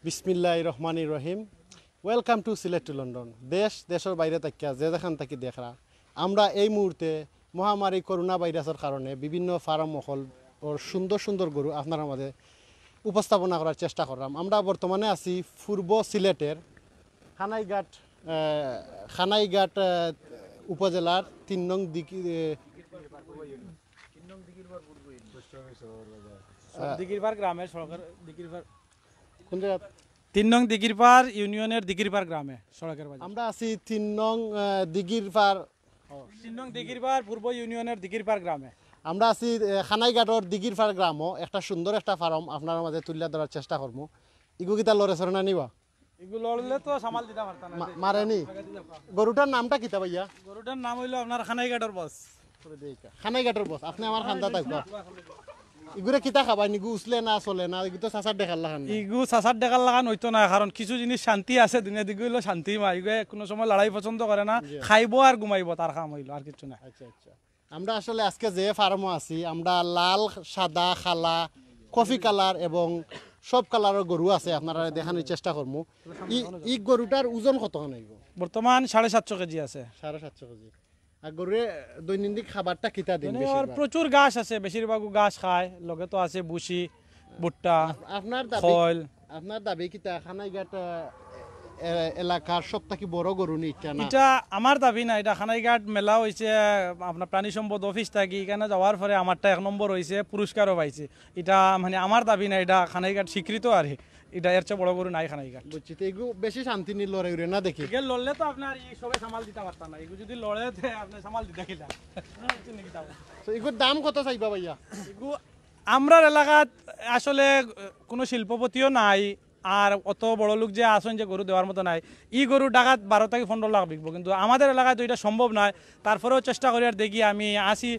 বিসমিল্লাহির রহমানির রহিম। Welcome to Sylhet to London. দেশের বাইরে তাকিয়া যে যেখান থাকি দেখরা আমরা এই মুহূর্তে মহামারী করোনা ভাইরাসের কারণে বিভিন্ন ফার্ম মহল ওর সুন্দর সুন্দর গরু আপনার মাঝে উপস্থাপনা করার চেষ্টা করলাম। আমরা বর্তমানে আছি পূর্ব সিলেটের খানাইঘাট উপজেলার ৩ নং দিগিরপাড় গ্রামের সড়কের কোন জায়গা ৩ নং দিগিরপাড় ইউনিয়নের দিগিরপাড় গ্রামে সড়কের বাজার। আমরা আছি ৩ নং দিগিরপাড় ৩ নং দিগিরপাড় পূর্ব ইউনিয়নের দিগিরপাড় গ্রামে। আমরা আছি খানাইঘাটর দিগিরপাড় গ্রামও একটা সুন্দর একটা ফার্ম আপনার মাঝে তুলিয়া ধরার চেষ্টা করবো। ইগু কিতা লড়ে সরে না নিবা এগুলো লড়লে তো সামাল দিতে পারতাম না। মারেনি। গরুটার নামটা কিতা ভাইয়া? গরুটার নাম হইলো আপনার খানাইঘাটর বস। খানাইঘাটর বস। আপনি আমার খান্দা থাকবা ইগুরে কিতা খাবাই নিগু উছলে না চলে না ইগু তো চাচার দেখার লাগান ইগু চাচার দেখার লাগান হইতো না, কারণ কিছু জিনিস শান্তি আছে দুনিয়া দিকে হইলো শান্তি মা। ইগুয়ে কোনো সময় লড়াই পছন্দ করে না, খাইবো আর ঘুমাইবো, তার কাম হইলো আর কিছু না। আচ্ছা আচ্ছা। আমরা আসলে আজকে যে ফার্মও আছি আমরা লাল, সাদা, খালা, কফি কালার এবং সব কালারের গরু আছে আপনারা দেখানোর চেষ্টা করবো। ই গরুটার ওজন কতখান হইব? বর্তমান 750 কেজি আছে। 750 কেজি। আর গরুরে দৈনন্দিন খাবারটা কিতা দিন? প্রচুর ঘাস আছে, বেশিরভাগ ঘাস খায়, লগে তো আছে বুসি, ভুট্টা, আপনার দাবি কিতা খানাইঘাট এলাকার সবথেকে বড় গরু নি এটা না? এটা আমার দাবি না, এটা খানাইঘাট মেলা হয়েছে আপনার প্রাণী সম্পদ অফিস থাকি, এখানে যাওয়ার পরে আমারটা 1 নম্বর হয়েছে, পুরস্কারও পাইছে। এটা মানে আমার দাবি না, এটা খানাইঘাট স্বীকৃত আর এটা এর চেয়ে বড় গরু নাই খানাইঘাট। বুঝছি। তো এগু বেশি শান্তি নি লড়াই উড়ে না দেখি এগুলো লড়লে তো আপনার সবাই সামাল দিতে পারতাম না, এগুলো যদি লড়ে আপনি সামাল দিতে গেলাম। এগুর দাম কত চাইবা ভাইয়া? আমরা এলাকাত আসলে কোনো শিল্পপতিও নাই, আর অত বড় লোক যে আসেন যে গরু দেওয়ার মতো নাই। ই গরু টাকাত 12 থেকে 15 লাখ বিকবো, কিন্তু আমাদের এলাকায় তো এটা সম্ভব নয়। তারপরেও চেষ্টা করি আর দেখি আমি আসি,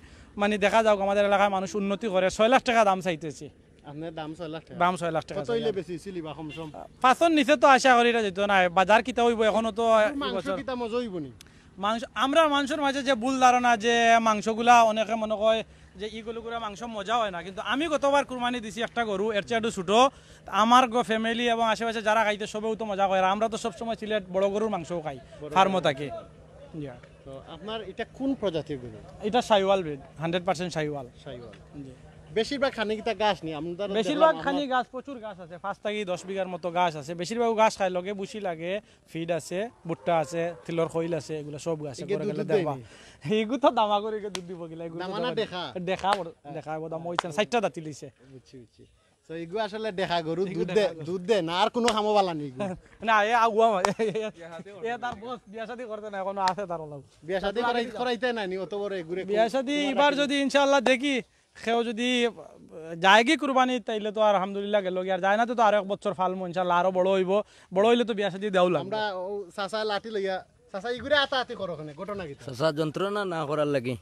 মানে দেখা যাক আমাদের এলাকায় মানুষ উন্নতি করে। 6 লাখ টাকা দাম চাইতেছি। দাম 6 লাখ টাকা? দাম 6 লাখ টাকা। কত হইলে বেশি ছিলিবা কমসম? 5 নিচে তো আশা করি এটা যেত না। বাজার কিতা হইব এখনো তো মাংস কিতা মজা হইব নি? আমরা মাংসের মাঝে যে ভুল ধারণা যে মাংসগুলা অনেকে মনে কয় যে ইগুলোগুলা মাংস মজা হয় না, কিন্তু আমি গতবার কুরবানি দিছি একটা গরু, এর চেয়ে একটু ছোটো। আমার ফ্যামিলি এবং আশেপাশে যারা খাইতে সবেও তো মজা করে। আমরা তো সবসময় সিলেট বড় গরুর মাংসও খাই, ফার্মও থাকি। তো আপনার এটা কোন প্রজাতির গরু? এটা শাহিওয়াল ব্রিড, 100% শাহিওয়াল। বেশিরভাগ খানি কিতা গাছ নি? বেশিরভাগ খানি গাছ, প্রচুর গাছ আছে, 5 থেকে 10 বিঘার মতো গাছ আছে। বেশিরভাগ গাছ খাই, লগে বুসি লাগে, ফিড আছে, ভুট্টা আছে, তিলর খৈল আছে, এগুলো সব গাছ এগুলো তো দামা করে দুধ দিব গিলা। দেখা দাম হইছে 60টা দাঁতি লইছে। তো এগু আসলে দেখা গরু দুধ দে না, আর কোনো খামো বালা নি না। এ আগুয়া এ তার বস বিয়া শাদী করতে না, এখনো আছে তার লাভ। বিয়া শাদী করাইতে না নি অত বড় এগুরে? বিয়া শাদী এবার যদি ইনশাআল্লাহ দেখি সেও যদি যায়গি কুরবানি তাইলে তো আলহামদুলিল্লাহ গেল, আর যায় না তো আর 1 বছর ফালমু ইনশাআল্লাহ, আরো বড় হইব। বড় হইলে তো বিয়া শাদী দেও লাগবে। আমরা চাচা লাঠি লইয়া চাচা এগুরে আতাআতি করো ওখানে, ঘটনা কি? চাচা যন্ত্রণা না করার লাগি।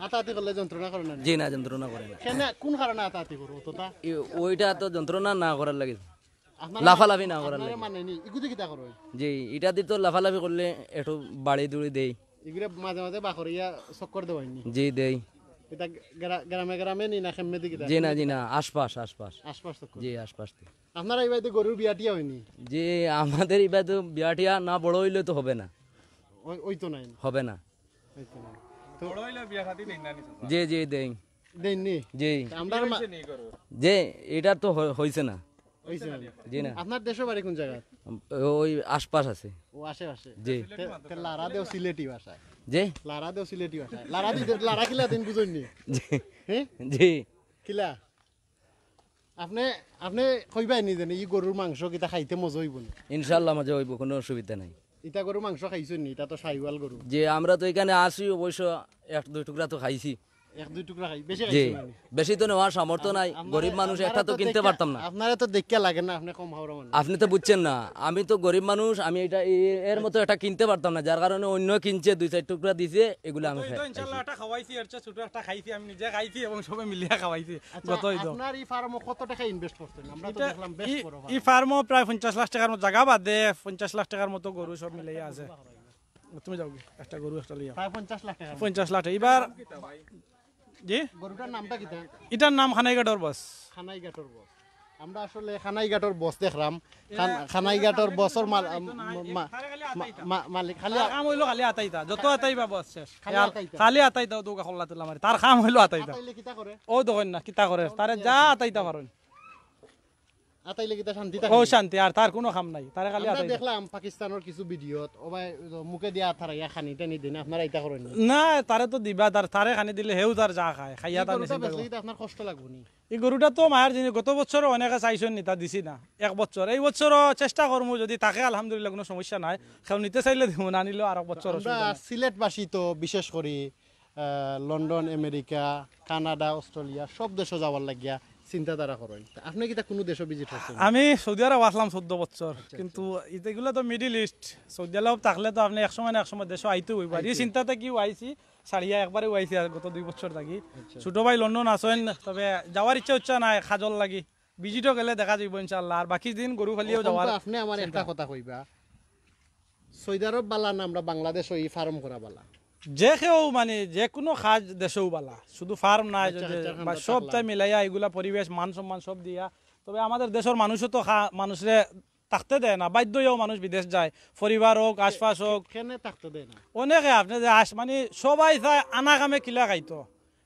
আতাআতি করলে যন্ত্রণা করে না? জি না, যন্ত্রণা করে না। কেন, কোন কারণে আতাআতি করো তোতা? ওইটা তো যন্ত্রণা না করার লাগি, লাফালাফি না করার লাগি। মানে নি ইগুদি কিটা করো? জি, এটা দি তো লাফালাফি করলে একটু বাড়ি দূরে দেই। এগুরে মাঝে মাঝে বাকরিয়া চক্কর দেওয়াইনি? জি দেই। এটা গ্রামে গ্রামে নি না খেমে দিকে? জি না, জি না, আশপাশ চক্কর। জি আশপাশ। আপনারা এই বাড়িতে গরুর বিয়াটিয়া হয়নি? জি আমাদের এই বাড়িতে বিয়াটিয়া না বড় হইলে তো হবে না। ওই তো নাই, হবে না। বড় হইলে বিয়া শাদী দেই না? জি জি দেই। দেননি? জি। আমরা যে এটা তো হইছে না। জি না। আপনার দেশের বাড়ি কোন জায়গা? ওই আশপাশ আছে। ও আশেপাশে? জি। লারা দেও সিলেটি ভাষায়? জি। লারা দেও সিলেটি ভাষায়? লারা কিলা দিন বুঝুননি? হ্যাঁ জি। কিলা আপনি কইবাই নি জানি ই গরুর মাংস কিতা খাইতে মজা হইব না? ইনশাআল্লাহ মজা হইব, কোনো অসুবিধা নাই। ইটা গরু মাংস খাইছেন নি? এটা তো শাহিওয়াল গরু। যে আমরা তো এখানে আসি অবশ্য 1-2 টুকরা তো খাইছি। 1-2 টুকরা খাই, বেশি জি, খাইছেন? বেশি তো নেওয়ার সামর্থ্য নাই, গরিব মানুষ একটা তো কিনতে পারতাম না। আপনারা তো দেখিয়া লাগে না আপনি কম হাওড়া মানুষ? আপনি তো বুঝছেন না, আমি তো গরিব মানুষ, আমি এটা এর মতো একটা কিনতে পারতাম না, যার কারণে অন্য কিনছে 2-4 টুকরা দিছে, এগুলো আমি খাই। ইনশাআল্লাহ একটা খাওয়াইছি, এর চেয়ে ছোট একটা খাইছি, আমি নিজে খাইছি এবং সবাই মিলিয়া খাওয়াইছি। আপনার এই ফার্মে কত টাকা ইনভেস্ট করছেন? আমরা তো দেখলাম বেশ বড় ফার্ম। এই ফার্মও প্রায় 50 লাখ টাকার মতো জায়গা বাদে 50 লাখ টাকার মতো গরু সব মিলাইয়া আছে। তুমি যাও একটা গরু একটা লিয়া প্রায় 50 লাখ টাকা। 50 লাখ এবার। জি, গরুটার নামটা কি? এটার নাম খানাইঘাটর বস। খানাইঘাটর বস। আমরা আসলে খানাইঘাটর বস দেখলাম খানাইঘাটর বসর মালিক খালি তার কাম হইলো খালি আতাইতা যত আতাইবা বস শেষ খালি আতাইতা। খালি আতাইতা দৌকা খোলা তুলা মারি তার কাম হইলো আতাইতা আতাইলে কিতা করে ও দেখেন না কিতা করে তারে যা আতাইতা পারেন আতাইলে কিতা শান্তি ও থাকে শান্তি আর তার কোনো কাম নাই তারে খালি আমরা আতাইতা দেখলাম পাকিস্তানের কিছু ভিডিওত ওবাই মুখে দিয়া থারাইয়া খানি টানি দিন আপনারা ইটা করেন নি না তারে তো দিবা তারে খানি দিলে হেউ তার যা খায় খাইয়া তার গরুটা নিচিন্তা বেচলে কিতা আপনার কষ্ট লাগবো নি এই গরুটা তো মায়ের জিনিস গত বছর অনেকে চাইছেন নিতা দিছি না 1 বছর এই বছর চেষ্টা করবো যদি তাকে আলহামদুলিল্লাহ কোনো সমস্যা নাই কেউ নিতে চাইলে দিব না নিলেও আর 1 বছর আমরা অসুবিধা নাই। সিলেটবাসী তো বিশেষ করে লন্ডন আমেরিকা কানাডা অস্ট্রেলিয়া সব দেশে যাওয়ার লাগিয়া চিন্তাধারা করেন তা আপনি কিতা কোনো দেশে ভিজিট করছেন আমি সৌদি আরব আসলাম 14 বছর কিন্তু এগুলো তো মিডিল ইস্ট সৌদি আরব থাকলে তো আপনি একসময় না একসময় দেশে আইতে হইব এই চিন্তাতে কি আইছি সারিয়া একবারে আইছি আর গত 2 বছর থাকি ছোট ভাই লন্ডন আসেন তবে যাওয়ার ইচ্ছা নাই খাজল লাগি ভিজিটও গেলে দেখা যাইব ইনশাআল্লাহ আর বাকি দিন গরু খালিও যাওয়ার আপনি আমার একটা কথা কইবা সৌদি আরব বালা না আমরা বাংলাদেশ ওই ফার্ম করা বালা যে কেউ মানে যে কোনো কাজ দেশেও বালা শুধু ফার্ম নাই যদি বা সবটাই মিলাইয়া এগুলা পরিবেশ মান সম্মান সব দিয়া তবে আমাদের দেশের মানুষও তো মানুষরে থাকতে দেয় না বাধ্যও মানুষ বিদেশ যায় পরিবার হোক আশপাশ হোক কেনে থাকতে দেয় না অনেকে আপনি যে মানে সবাই চায় আনা কামে কিলা খাইতো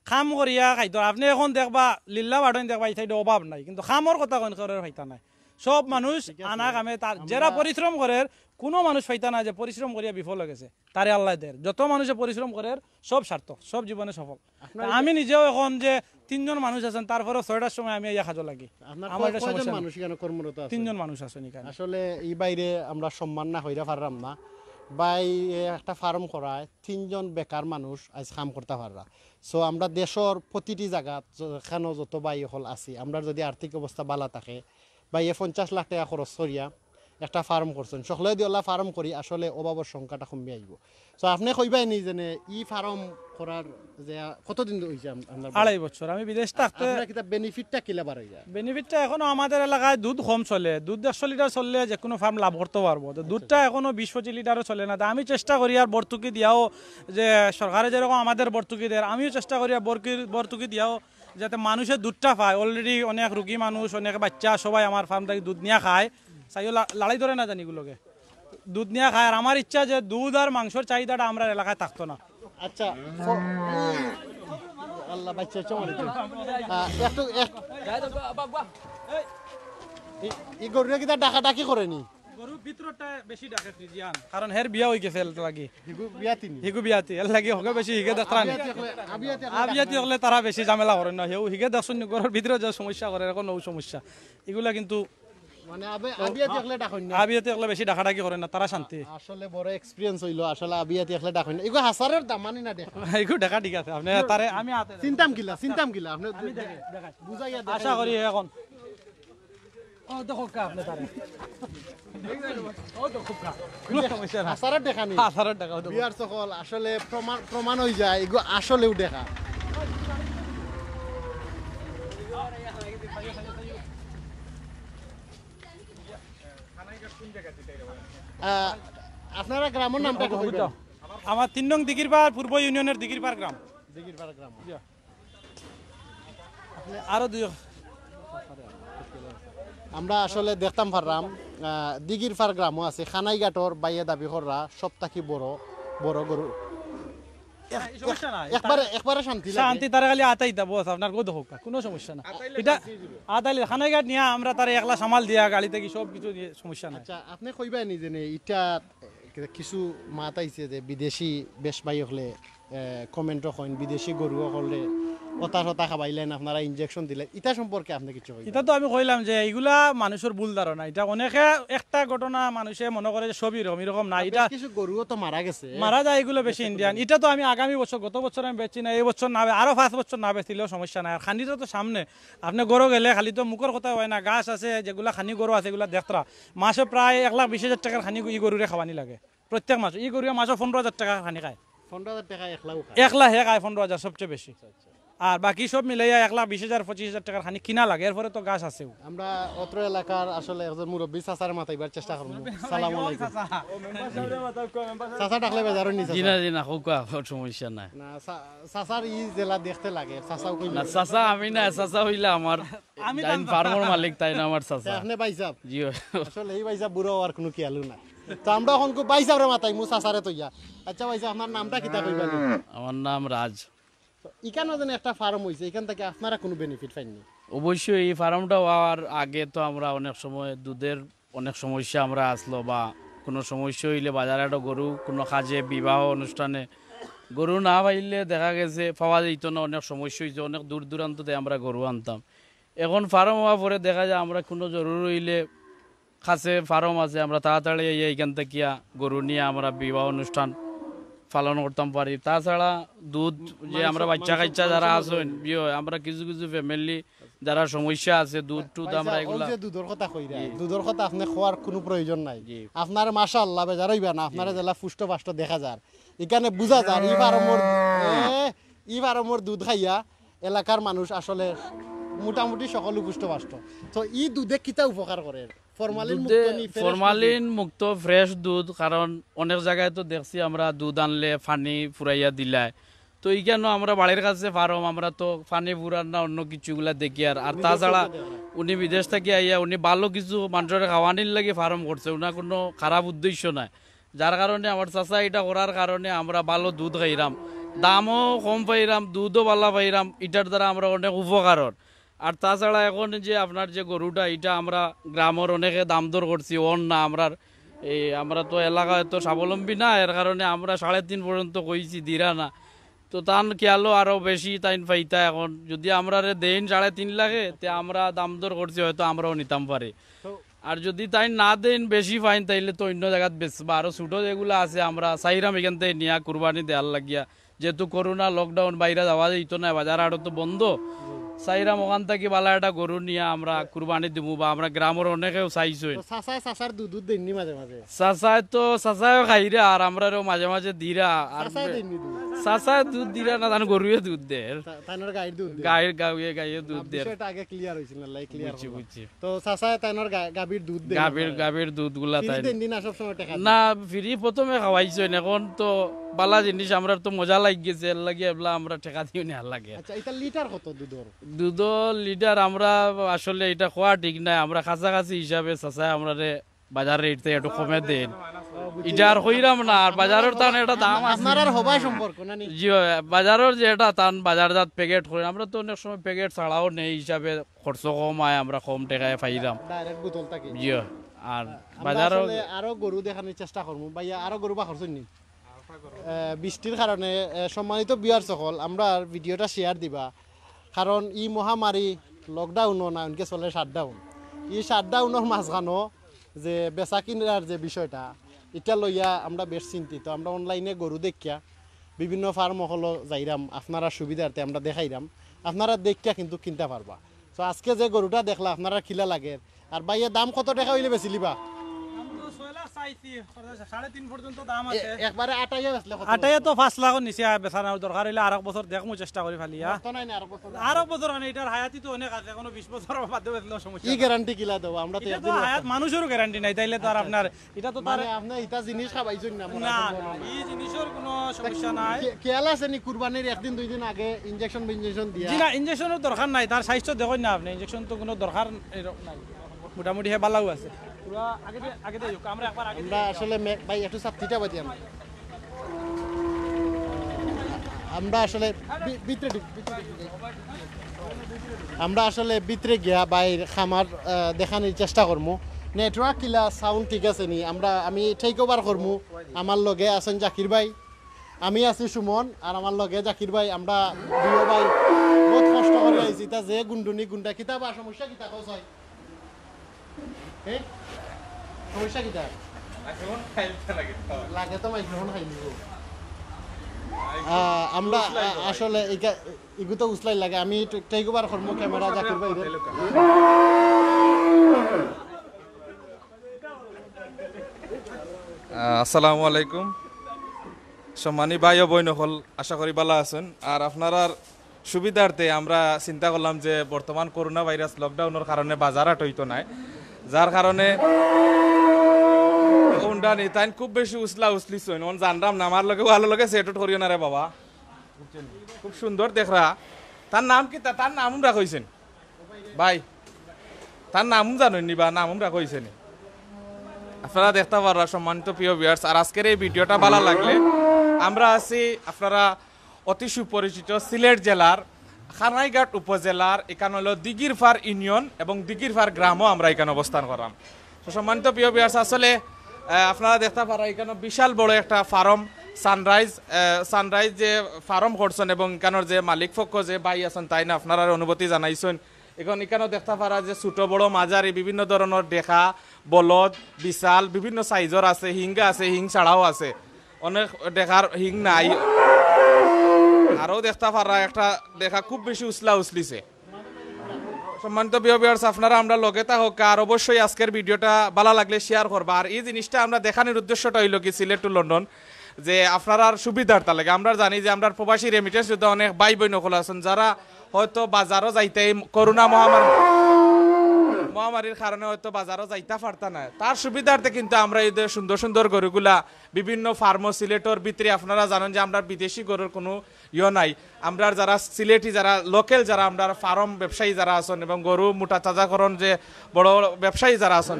খাম করিয়া খাইতো আপনি এখন দেখবা লিল্লা বাড়ন দেখবা এই সাইডে অভাব নাই কিন্তু খামর কথা কোন করে ফাইতা নাই সব মানুষ আনা কামে তার যারা পরিশ্রম করে কোনো মানুষ ফাইতা না যে পরিশ্রম করিয়া বিফল হয়ে গেছে তারে আল্লাহ দের যত মানুষে পরিশ্রম করে সব সার্থক সব জীবনে সফল তা আমি নিজেও এখন যে 3 জন মানুষ আছেন তারপরে 6টার সময় আমি ইয়া খাজো লাগি আমার এটা কয়জন সমস্যা মানুষ এখানে কর্মরত আছে 3 জন মানুষ আছেন এখানে আসলে এই বাইরে আমরা সম্মান না হইরা পারলাম না বাই একটা ফার্ম করায় 3 জন বেকার মানুষ আজ কাম করতে পাররা সো আমরা দেশের প্রতিটি জায়গা যেখানে যত বাই হল আছি আমরা যদি আর্থিক অবস্থা ভালো থাকে বাই 50 লাখ টাকা খরচ করিয়া একটা ফার্ম করছেন সকলে দিওলা ফার্ম করি আসলে অভাবের সংখ্যাটা কমে আইব সো আপনি কইবাই নি যে ই ফার্ম করার যে কতদিন হইছে আপনার 2.5 বছর আমি বিদেশ থাকতে আপনার কিতা বেনিফিটটা কিলা বাড়াই যায় বেনিফিটটা এখনো আমাদের এলাকায় দুধ কম চলে দুধ 100 লিটার চললে যে কোনো ফার্ম লাভ করতে পারবো তো দুধটা এখনো 20-25 লিটারও চলে না তা আমি চেষ্টা করি আর ভর্তুকি দিয়াও যে সরকারে যেরকম আমাদের ভর্তুকি দেয় আমিও চেষ্টা করি আর ভর্তুকি দিয়াও যাতে মানুষের দুধটা পায় অলরেডি অনেক রুগী মানুষ অনেক বাচ্চা সবাই আমার ফার্ম থেকে দুধ নিয়ে খায় চাইও লড়াই ধরে না জানি এগুলোকে দুধ নিয়ে খায় আর আমার ইচ্ছা যে দুধ আর মাংসের চাহিদাটা আমরা এলাকায় থাকতো না আচ্ছা আল্লাহ বাচ্চা চলে একটু এই গরুরে কিতা ডাকা ডাকি করেনি গরু ভিতরটা বেশি ডাকে ফ্রিজিয়ান কারণ হের বিয়া হই গেছে লাগি বিয়াতিনি হিগু বিয়াতি এর লাগি হগে বেশি হিগে দেখতাম আবিয়াতি হলে তারা বেশি ঝামেলা করে না হেউ হিগে দেখছুন ঘরের ভিতরে যে সমস্যা করে এখন নৌ সমস্যা এগুলা কিন্তু মানে আবিয়াতি একলে ডাকন না আবিয়াতি হলে বেশি ডাকাডাকি করে না তারা শান্তি আসলে বড় এক্সপেরিয়েন্স হইলো আসলে আবিয়াতি একলে ডাকন না এগো হাসারের দাম মানি না দেখা এগুলো দেখা ঠিক আছে আপনি তারে আমি হাতে চিন্তাম কিলা আপনি বুঝাইয়া আশা করি এখন ও দেখো কা আপনি তারে ও দেখো কা কোনো সমস্যা না হাসারের দেখা নি হাজার টাকা বিয়ার সকল আসলে প্রমাণ হই যায় এগো আসলেও দেখা আপনারা গ্রামের নামটা কইবেন আমার 3 নং দিগিরপাড় পূর্ব ইউনিয়নের দিগিরপাড় গ্রাম দিগিরপাড়া গ্রাম আরো দুই আমরা আসলে দেখতাম পারলাম দিগিরপাড় গ্রামও আছে খানাইঘাটর বাইয়ে দাবি কররা সবথেকে বড় বড় গরু সমস্যা নাই একবারে শান্তি শান্তি তারা খালি আতাইতা বস আপনার গো দেখো কোনো সমস্যা না এটা আতাইলে খানাইঘাট নিয়ে আমরা তারা একলা সামাল দিয়া গাড়িতে কি সব কিছু দিয়ে সমস্যা নাই আচ্ছা আপনি কইবাই নি যে ইটা কিছু মাত আইছে যে বিদেশি বেশ বাই হলে কমেন্টও কইন বিদেশি গরু হলে ওটা সতা খাবাইলেন আপনারা ইনজেকশন দিলেন এটা সম্পর্কে আপনি কিছু কইবেন এটা তো আমি কইলাম যে এইগুলা মানুষের ভুল ধারণা এটা অনেকে একটা ঘটনা মানুষে মনে করে যে সবই এরকম না এটা কিছু গরুও তো মারা গেছে মারা যায় এগুলো বেশি ইন্ডিয়ান এটা তো আমি আগামী বছর গত বছর আমি বেচি না এই বছর না আরো 5 বছর না বেচিলেও সমস্যা নাই আর খানিটা তো সামনে আপনি গরু গেলে খালি তো মুখের কথা হয় না গাছ আছে যেগুলা খানি গরু আছে এগুলা দেখতরা মাসে প্রায় 1,20,000 টাকার খানি ই গরুরে খাওয়ানি লাগে প্রত্যেক মাসে ই গরুরে মাসে 15,000 টাকা খানি খায় 15,000 টাকা একলাও খায় 1 লাখ হে খায় 15,000 সবচেয়ে বেশি আর বাকি সব মিলাইয়া 1,20,000 25,000 টাকার খানি কিনা লাগে, এরপরে তো গাছ আছেও। আমরা অত্র এলাকার আসলে একজন মুরব্বী চাচার মাথাইবার চেষ্টা করবো। সালাম আলাইকুম চাচা, ডাকলে বেজারও নি জি না জি না হোক সমস্যা নাই না চাচার ই জেলা দেখতে লাগে, চাচাও কই না চাচা আমি না চাচা হইলে আমার আমি ফার্মের মালিক তাই না আমার চাচা আপনি বাইসাব জি আসলে এই বাইসাব বুড়ো আর কোনো কি আলু না। তো আমরা এখন বাইসাবরে মাথাই মু চাচারে তৈয়া। আচ্ছা বাইসা, আপনার নামটা কিতা কইবা? আমার নাম রাজ। এখানে যেন একটা ফার্ম হয়েছে, এখান থেকে আপনারা কোনো বেনিফিট পাইনি? অবশ্যই এই ফার্মটা হওয়ার আগে তো আমরা অনেক সময় দুধের অনেক সমস্যা আমরা আসলো, বা কোনো সমস্যা হইলে বাজারে একটা গরু কোনো কাজে বিবাহ অনুষ্ঠানে গরু না পাইলে দেখা গেছে পাওয়া যেত না, অনেক সমস্যা হয়েছে, অনেক দূর দূরান্ততে আমরা গরু আনতাম। এখন ফার্ম হওয়ার পরে দেখা যায় আমরা কোনো জরুরি হইলে কাছে ফার্ম আছে, আমরা তাড়াতাড়ি এইখান থেকে গরু নিয়ে আমরা বিবাহ অনুষ্ঠান পালন করতাম পারি। তাছাড়া দুধ যে আমরা বাচ্চা কাচ্চা যারা আছেন আমরা কিছু কিছু ফ্যামিলি যারা সমস্যা আছে দুধ টুধ আমরা এগুলা যে দুধের কথা কইরা, দুধের কথা আপনি খাওয়ার কোনো প্রয়োজন নাই। আপনার মাশাআল্লাহ বেজারইবা না, আপনারা জেলা পুষ্ট পাষ্ট দেখা যায়, এখানে বুঝা যায় ই ফার্মর দুধ খাইয়া এলাকার মানুষ আসলে মোটামুটি সকল পুষ্ট পাষ্ট। তো ই দুধে কিতা উপকার করে? ফরমালিন মুক্ত ফ্রেশ দুধ, কারণ অনেক জায়গায় তো দেখছি আমরা দুধ আনলে পানি ফুরাইয়া দিলায়, তো এইখানে আমরা বাড়ির কাছে ফার্ম, আমরা তো পানি ফুরার না অন্য কিছুগুলা দেখি। আর তাছাড়া উনি বিদেশ থেকে আইয়া উনি ভালো কিছু মানুষের খাওয়ানির লাগে ফার্ম করছে, ওনার কোনো খারাপ উদ্দেশ্য নাই, যার কারণে আমার চাচা এটা করার কারণে আমরা ভালো দুধ খাইরাম, দামও কম পাইরাম, দুধও ভালো পাইরাম, এটার দ্বারা আমরা অনেক উপকার। আর তাছাড়া এখন যে আপনার যে গরুটা এটা আমরা গ্রামের অনেকে দাম দর করছি ওর না, আমরা তো এলাকায় তো স্বাবলম্বী না, এর কারণে আমরা 3.5 পর্যন্ত কইছি দিরা না, তো তান খেয়ালও আরো বেশি তাইন পাইতা। এখন যদি আমরা দেন 3.5 লাখে তে আমরা দাম দর করছি, হয়তো আমরাও নিতাম পারি। আর যদি তাই না দেন বেশি ফাইন তাইলে তো অন্য জায়গায় বেচবা। আরো ছোট যেগুলো আছে আমরা চাইরাম এখান থেকে নিয়া কুরবানি দেওয়ার লাগিয়া, যেহেতু করোনা লকডাউন বাইরে যাওয়া যেত না, বাজার আরো তো বন্ধ, চাইরাম ওখান থেকে বালা একটা গরু নিয়ে আমরা কুরবানি দিব, বা আমরা গ্রামের অনেকেও চাইছই। চাচার দুধ দেননি মাঝে মাঝে? চাচায় তো চাচায়ও খাইরা আর আমরাও মাঝে মাঝে দিরা। আর চাচায় দুধ দিরা না, তার গরুয়ে দুধ দেয়, গায়ের গায়ে দুধ দেয়। আগে ক্লিয়ার হইছিল না, ক্লিয়ার বুঝছি। তো চাচায় তাইনর গাবির দুধ দেয়, গাবির দুধ গুলা তাই না সব সময় টাকা না ফ্রি প্রথমে খাওয়াইছেন, এখন তো বালা জিনিস আমরা তো মজা লাগিয়েছে, এর লাগে এবলা আমরা টাকা দিও না লাগে। আচ্ছা, এটা লিটার কত দুধ লিটার? আমরা আসলে এটা খোয়া ঠিক নাই, আমরা কাছাকাছি হিসাবে চাচায় আমরা বাজার রেট থেকে একটু কমে দেন, এটা আর হইরাম না। আর বাজারের তান একটা দাম আপনার হবাই সম্পর্ক না? জি বাজারের যে এটা তান বাজারজাত প্যাকেট করি, আমরা তো অনেক সময় প্যাকেট ছাড়াও নেই, হিসাবে খরচ কম হয়, আমরা কম টাকায় পাইলাম ডাইরেক্ট বোতল থাকে। জি আর বাজারও আরো গরু দেখানোর চেষ্টা করবো ভাইয়া, আরো গরু বা খরচ নি বৃষ্টির কারণে। সম্মানিত বিয়ার সকল, আমরা ভিডিওটা শেয়ার দিবা, কারণ ই মহামারী লকডাউনও না, এনকে চলে শাটডাউন। এই শাটডাউনের মাঝখানো যে বেচা কিনার যে বিষয়টা, এটা লইয়া আমরা বেশ চিন্তিত। আমরা অনলাইনে গরু দেখিয়া বিভিন্ন ফার্ম হলো যাইরাম, আপনারা সুবিধার্থে আমরা দেখাইরাম, আপনারা দেখিয়া কিন্তু কিনতে পারবা। তো আজকে যে গরুটা দেখলা আপনারা কিলা লাগে, আর ভাইয়া দাম কত টাকা হইলে বেশি লিবা? আটাইয়া তো 5 লাখের নিচে বেচানোর দরকার হইলে আর এক বছর দেখমু চেষ্টা করি ফালিয়া। আর এক বছর মানে এটার হায়াতি তো অনেক আছে, কোনো 20 বছর বাদে বেচলেও সমস্যা। কি গ্যারান্টি কিলা দেব আমরা? তো এটা তো হায়াত মানুষেরও গ্যারান্টি নাই, তাইলে তো আর আপনার এটা তো তার আপনি এটা জিনিস খাবাইছেন না? না, এই জিনিসের কোনো সমস্যা নাই। খেয়াল আছে নি কুরবানির একদিন দুই দিন আগে ইনজেকশন দিয়া? জি না, ইনজেকশনের দরকার নাই, তার স্বাস্থ্য দেখুন না আপনি, ইনজেকশন তো কোনো দরকার নাই, মোটামুটি হে ভালো আছে। আমরা আসলে ভাই একটু সাপ্তিটা বাজি আমরা আসলে ভিতরে গিয়া বাইর খামার দেখানোর চেষ্টা করবো। নেটওয়ার্ক কিলা সাউন্ড ঠিক আছে নি? আমি টেক ওভার করবো। আমার লগে আছেন জাকির ভাই, আমি আছি সুমন, আর আমার লগে জাকির ভাই। আমরা দুই ভাই বহুত কষ্ট করে আইছি। তা যে গুন্ডুনি গুন্ডা কিতাব আর সমস্যা কিতা কস হয়? সমস্যা কিতা লাগে? তো মাইক্রোফোন খাই নিব আমরা আসলে এগুলো তো উসলাই লাগে। আমি টেক ওভার করবো ক্যামেরা জাকির ভাই। আসসালামু আলাইকুম, সম্মানী ভাই ও বইন হল, আশা করি ভালো আছেন। আর আপনারা সুবিধার্থে আমরা চিন্তা করলাম যে বর্তমান করোনা ভাইরাস লকডাউনের কারণে বাজার হাট হইতো নাই, যার কারণে উন্ডা নি তাই খুব বেশি উসলা উসলি সইন জানরাম না আমার লগে ভালো লগে সেট করিও না রে বাবা, খুব সুন্দর দেখরা। তার নাম কি? তার নাম রাখছেন ভাই, তার নাম জানেন নি বা নাম রাখছেন? আপনারা দেখতে পারা সম্মানিত প্রিয় ভিউয়ার্স। আর আজকের এই ভিডিওটা ভালো লাগলে আমরা আছি আপনারা অতি সুপরিচিত সিলেট জেলার খানাইঘাট উপজেলার, এখানে হলো দিগিরফার ইউনিয়ন এবং দিগিরফার গ্রামও আমরা এখানে অবস্থান করলাম। তো সম্মানিত প্রিয় ভিউয়ার্স, আসলে আপনারা দেখতে পারা এখানে বিশাল বড় একটা ফার্ম সানরাইজ যে ফার্ম করছেন এবং এখানের যে মালিক পক্ষ যে ভাই আছেন তাই না আপনারা অনুভূতি জানাইছেন। এখন এখানেও দেখতে পারা যে ছোট বড় মাঝারি বিভিন্ন ধরনের দেখা বলদ বিশাল বিভিন্ন সাইজর আছে, হিংগা আছে, হিং ছাড়াও আছে, অনেক দেখার হিং নাই। আরও দেখতে পারা একটা দেখা খুব বেশি উসলা উসলিছে। সম্মানিত ভিউয়ার্স, আপনারা আমরা লগে থাকুক আর অবশ্যই আজকের ভিডিওটা ভালো লাগলে শেয়ার করবা। আর এই জিনিসটা আমরা দেখানোর উদ্দেশ্যটা হইল কি সিলেট টু লন্ডন যে আপনারা সুবিধার্থে লাগে। আমরা জানি যে আমরা প্রবাসী রেমিটেন্স যুদ্ধ অনেক ভাই বোন নকল আছেন যারা হয়তো বাজারও যাইতে করোনা মহামারীর কারণে হয়তো বাজারও যাইতে পারতা না, তার সুবিধার্থে কিন্তু আমরা এই সুন্দর সুন্দর গরুগুলা বিভিন্ন ফার্ম সিলেটর ভিতরে আপনারা জানেন যে আমরা বিদেশি গরুর কোনো নাই। আমরা যারা সিলেটি যারা লোকাল যারা আমরা ফার্ম ব্যবসায়ী যারা আছেন এবং গরু মোটা তাজাকরণ যে বড় ব্যবসায়ী যারা আছেন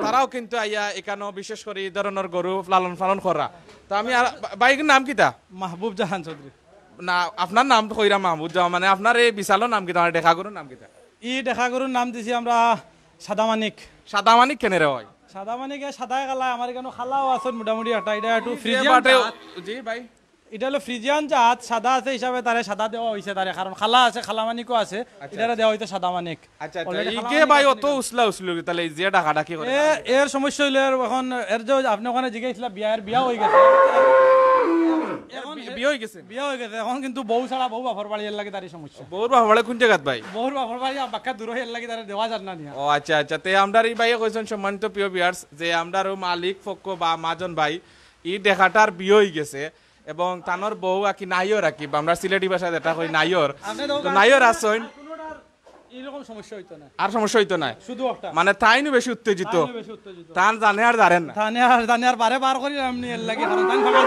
তারাও কিন্তু আইয়া এখানেও বিশেষ করে এই ধরনের গরু লালন পালন করা। তো আমি বাইকের নাম কিতা? মাহবুব জাহান চৌধুরী। না আপনার নাম তো কইরা মাহমুদ জামান, মানে আপনার এই বিশালের নাম কিতা? দেখা গরুর নাম কিতা? দেখা গরুর নাম দিছি আমরা সাদামানিক। সাদামানিক কেন রে হয়? সাদামানিক সাদা কালা আমার এখানে খালাও আছে মোটামুটি একটা, এটা একটু ফ্রিজিয়ান জি ভাই, এটা হলো ফ্রিজিয়ান জাত, সাদা আছে হিসাবে তারে সাদা দেওয়া হয়েছে তারে, কারণ খালা আছে খালামানিকও আছে, এটা দেওয়া হইতো সাদামানিক। আচ্ছা ইকে ভাই অত উসলা উসলি তাহলে যে ডাকা ডাকি করে এর সমস্যা হইলে এখন এর যে আপনি ওখানে জিজ্ঞাসা বিয়া হয়ে গেছে, বিয়ে হয়ে গেছে এখন কিন্তু বউ ছাড়া বউ বাপর বাড়ি এর লাগে তারই সমস্যা। বউর বাপর বাড়ি কোন জায়গাত ভাই? বউর বাপর বাড়ি বাক্কা দূর এর লাগে তারে দেওয়া যান না নিয়া। ও আচ্ছা আচ্ছা, তে আমরার এই ভাইয়ে কইছেন সম্মানিত প্রিয় ভিউয়ার্স যে আমরার মালিক পক্ষ বা মাজন ভাই ই দেখাটার বিয়ে হয়ে গেছে এবং তানোর বউ আকি নাইয়র আকি আমরা সিলেটি ভাষায় যেটা কই নাইয়র, তো নাইয়র আসছেন এরকম সমস্যা হইতো না, আর সমস্যা হইতো না, শুধু একটা মানে তাইনু বেশি উত্তেজিত, তান জানে আর জানেন না, জানে আর বারে বার করি এমনি এর লাগে, কারণ তাই ফাঁকা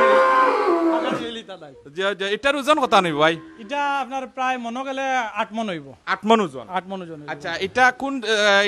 দিলি তাই যে এটার ওজন কত নইব ভাই? এটা আপনার প্রায় মনে গেলে 8 মন হইব। 8 মন ওজন? 8 মন ওজন। আচ্ছা এটা কোন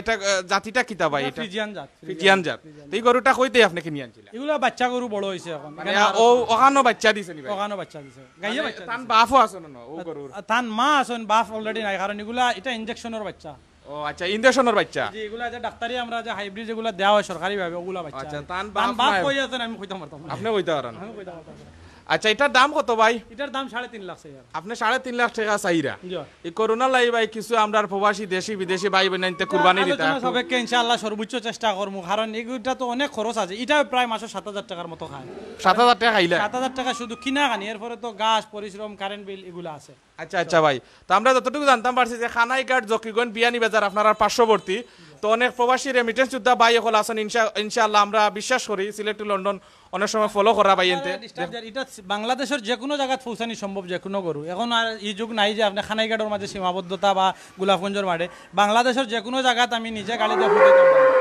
এটা জাতিটা কিতা ভাই? এটা ফ্রিজিয়ান জাত। ফ্রিজিয়ান জাত। এই গরুটা কইতে আপনি কিনে আনছিলেন? এগুলা বাচ্চা গরু বড় হইছে এখন, মানে ও ওখানো বাচ্চা দিছে নি ভাই? ওখানো বাচ্চা দিছে, গাইয়া বাচ্চা। তান বাফও আছে না ও গরুর? তান মা আছেন, বাপ অলরেডি নাই, কারণ এগুলা এটা ইনজেকশনের বাচ্চা। ও আচ্ছা ইনজেকশনের বাচ্চা। জি এগুলা যে ডাক্তারি আমরা যে হাইব্রিড যেগুলা দেওয়া হয় সরকারি ভাবে ওগুলা বাচ্চা। আচ্ছা তান বাপ কই আছেন আমি কইতাম পারতাম না। আপনি কইতে পারেন? আমি কইতাম পারতাম না। আচ্ছা এটার দাম কত ভাই? এটার দাম 3.5 লাখ স্যার। আপনি 3.5 লাখ টাকা চাইরা? জি এই করোনা লাই ভাই কিছু আমরার প্রবাসী দেশি বিদেশি ভাই বোনতে কুরবানি দিতা সবাইকে ইনশাআল্লাহ সর্বোচ্চ চেষ্টা করব, কারণ এগুলা তো অনেক খরচ আছে। এটা প্রায় মাসে 7000 টাকার মতো খায়। 7000 টাকা খাইলা? 7000 টাকা শুধু কিনা খানি, এরপরে তো গাছ পরিশ্রম কারেন্ট বিল এগুলা আছে। আচ্ছা আচ্ছা ভাই, তো আমরা যতটুকু জানতাম পারছি যে খানাইঘাট জকিগঞ্জ বিয়ানী বাজার আপনার পার্শ্ববর্তী, তো অনেক প্রবাসী রেমিটেন্স যোদ্ধা ভাই এখন আছেন ইনশাআল্লাহ আমরা বিশ্বাস করি সিলেট টু লন্ডন অনেক সময় ফলো করা ভাই এনতে। এটা বাংলাদেশের যে কোনো জায়গায় পৌঁছানি সম্ভব, যে কোনো গরু। এখন আর এই যুগ নাই যে আপনি খানাইঘাটের মাঝে সীমাবদ্ধতা বা গোলাপগঞ্জের মাঠে, বাংলাদেশের যে কোনো জায়গায় আমি নিজে গাড়ি দিয়ে ফুটাইতাম পারবো,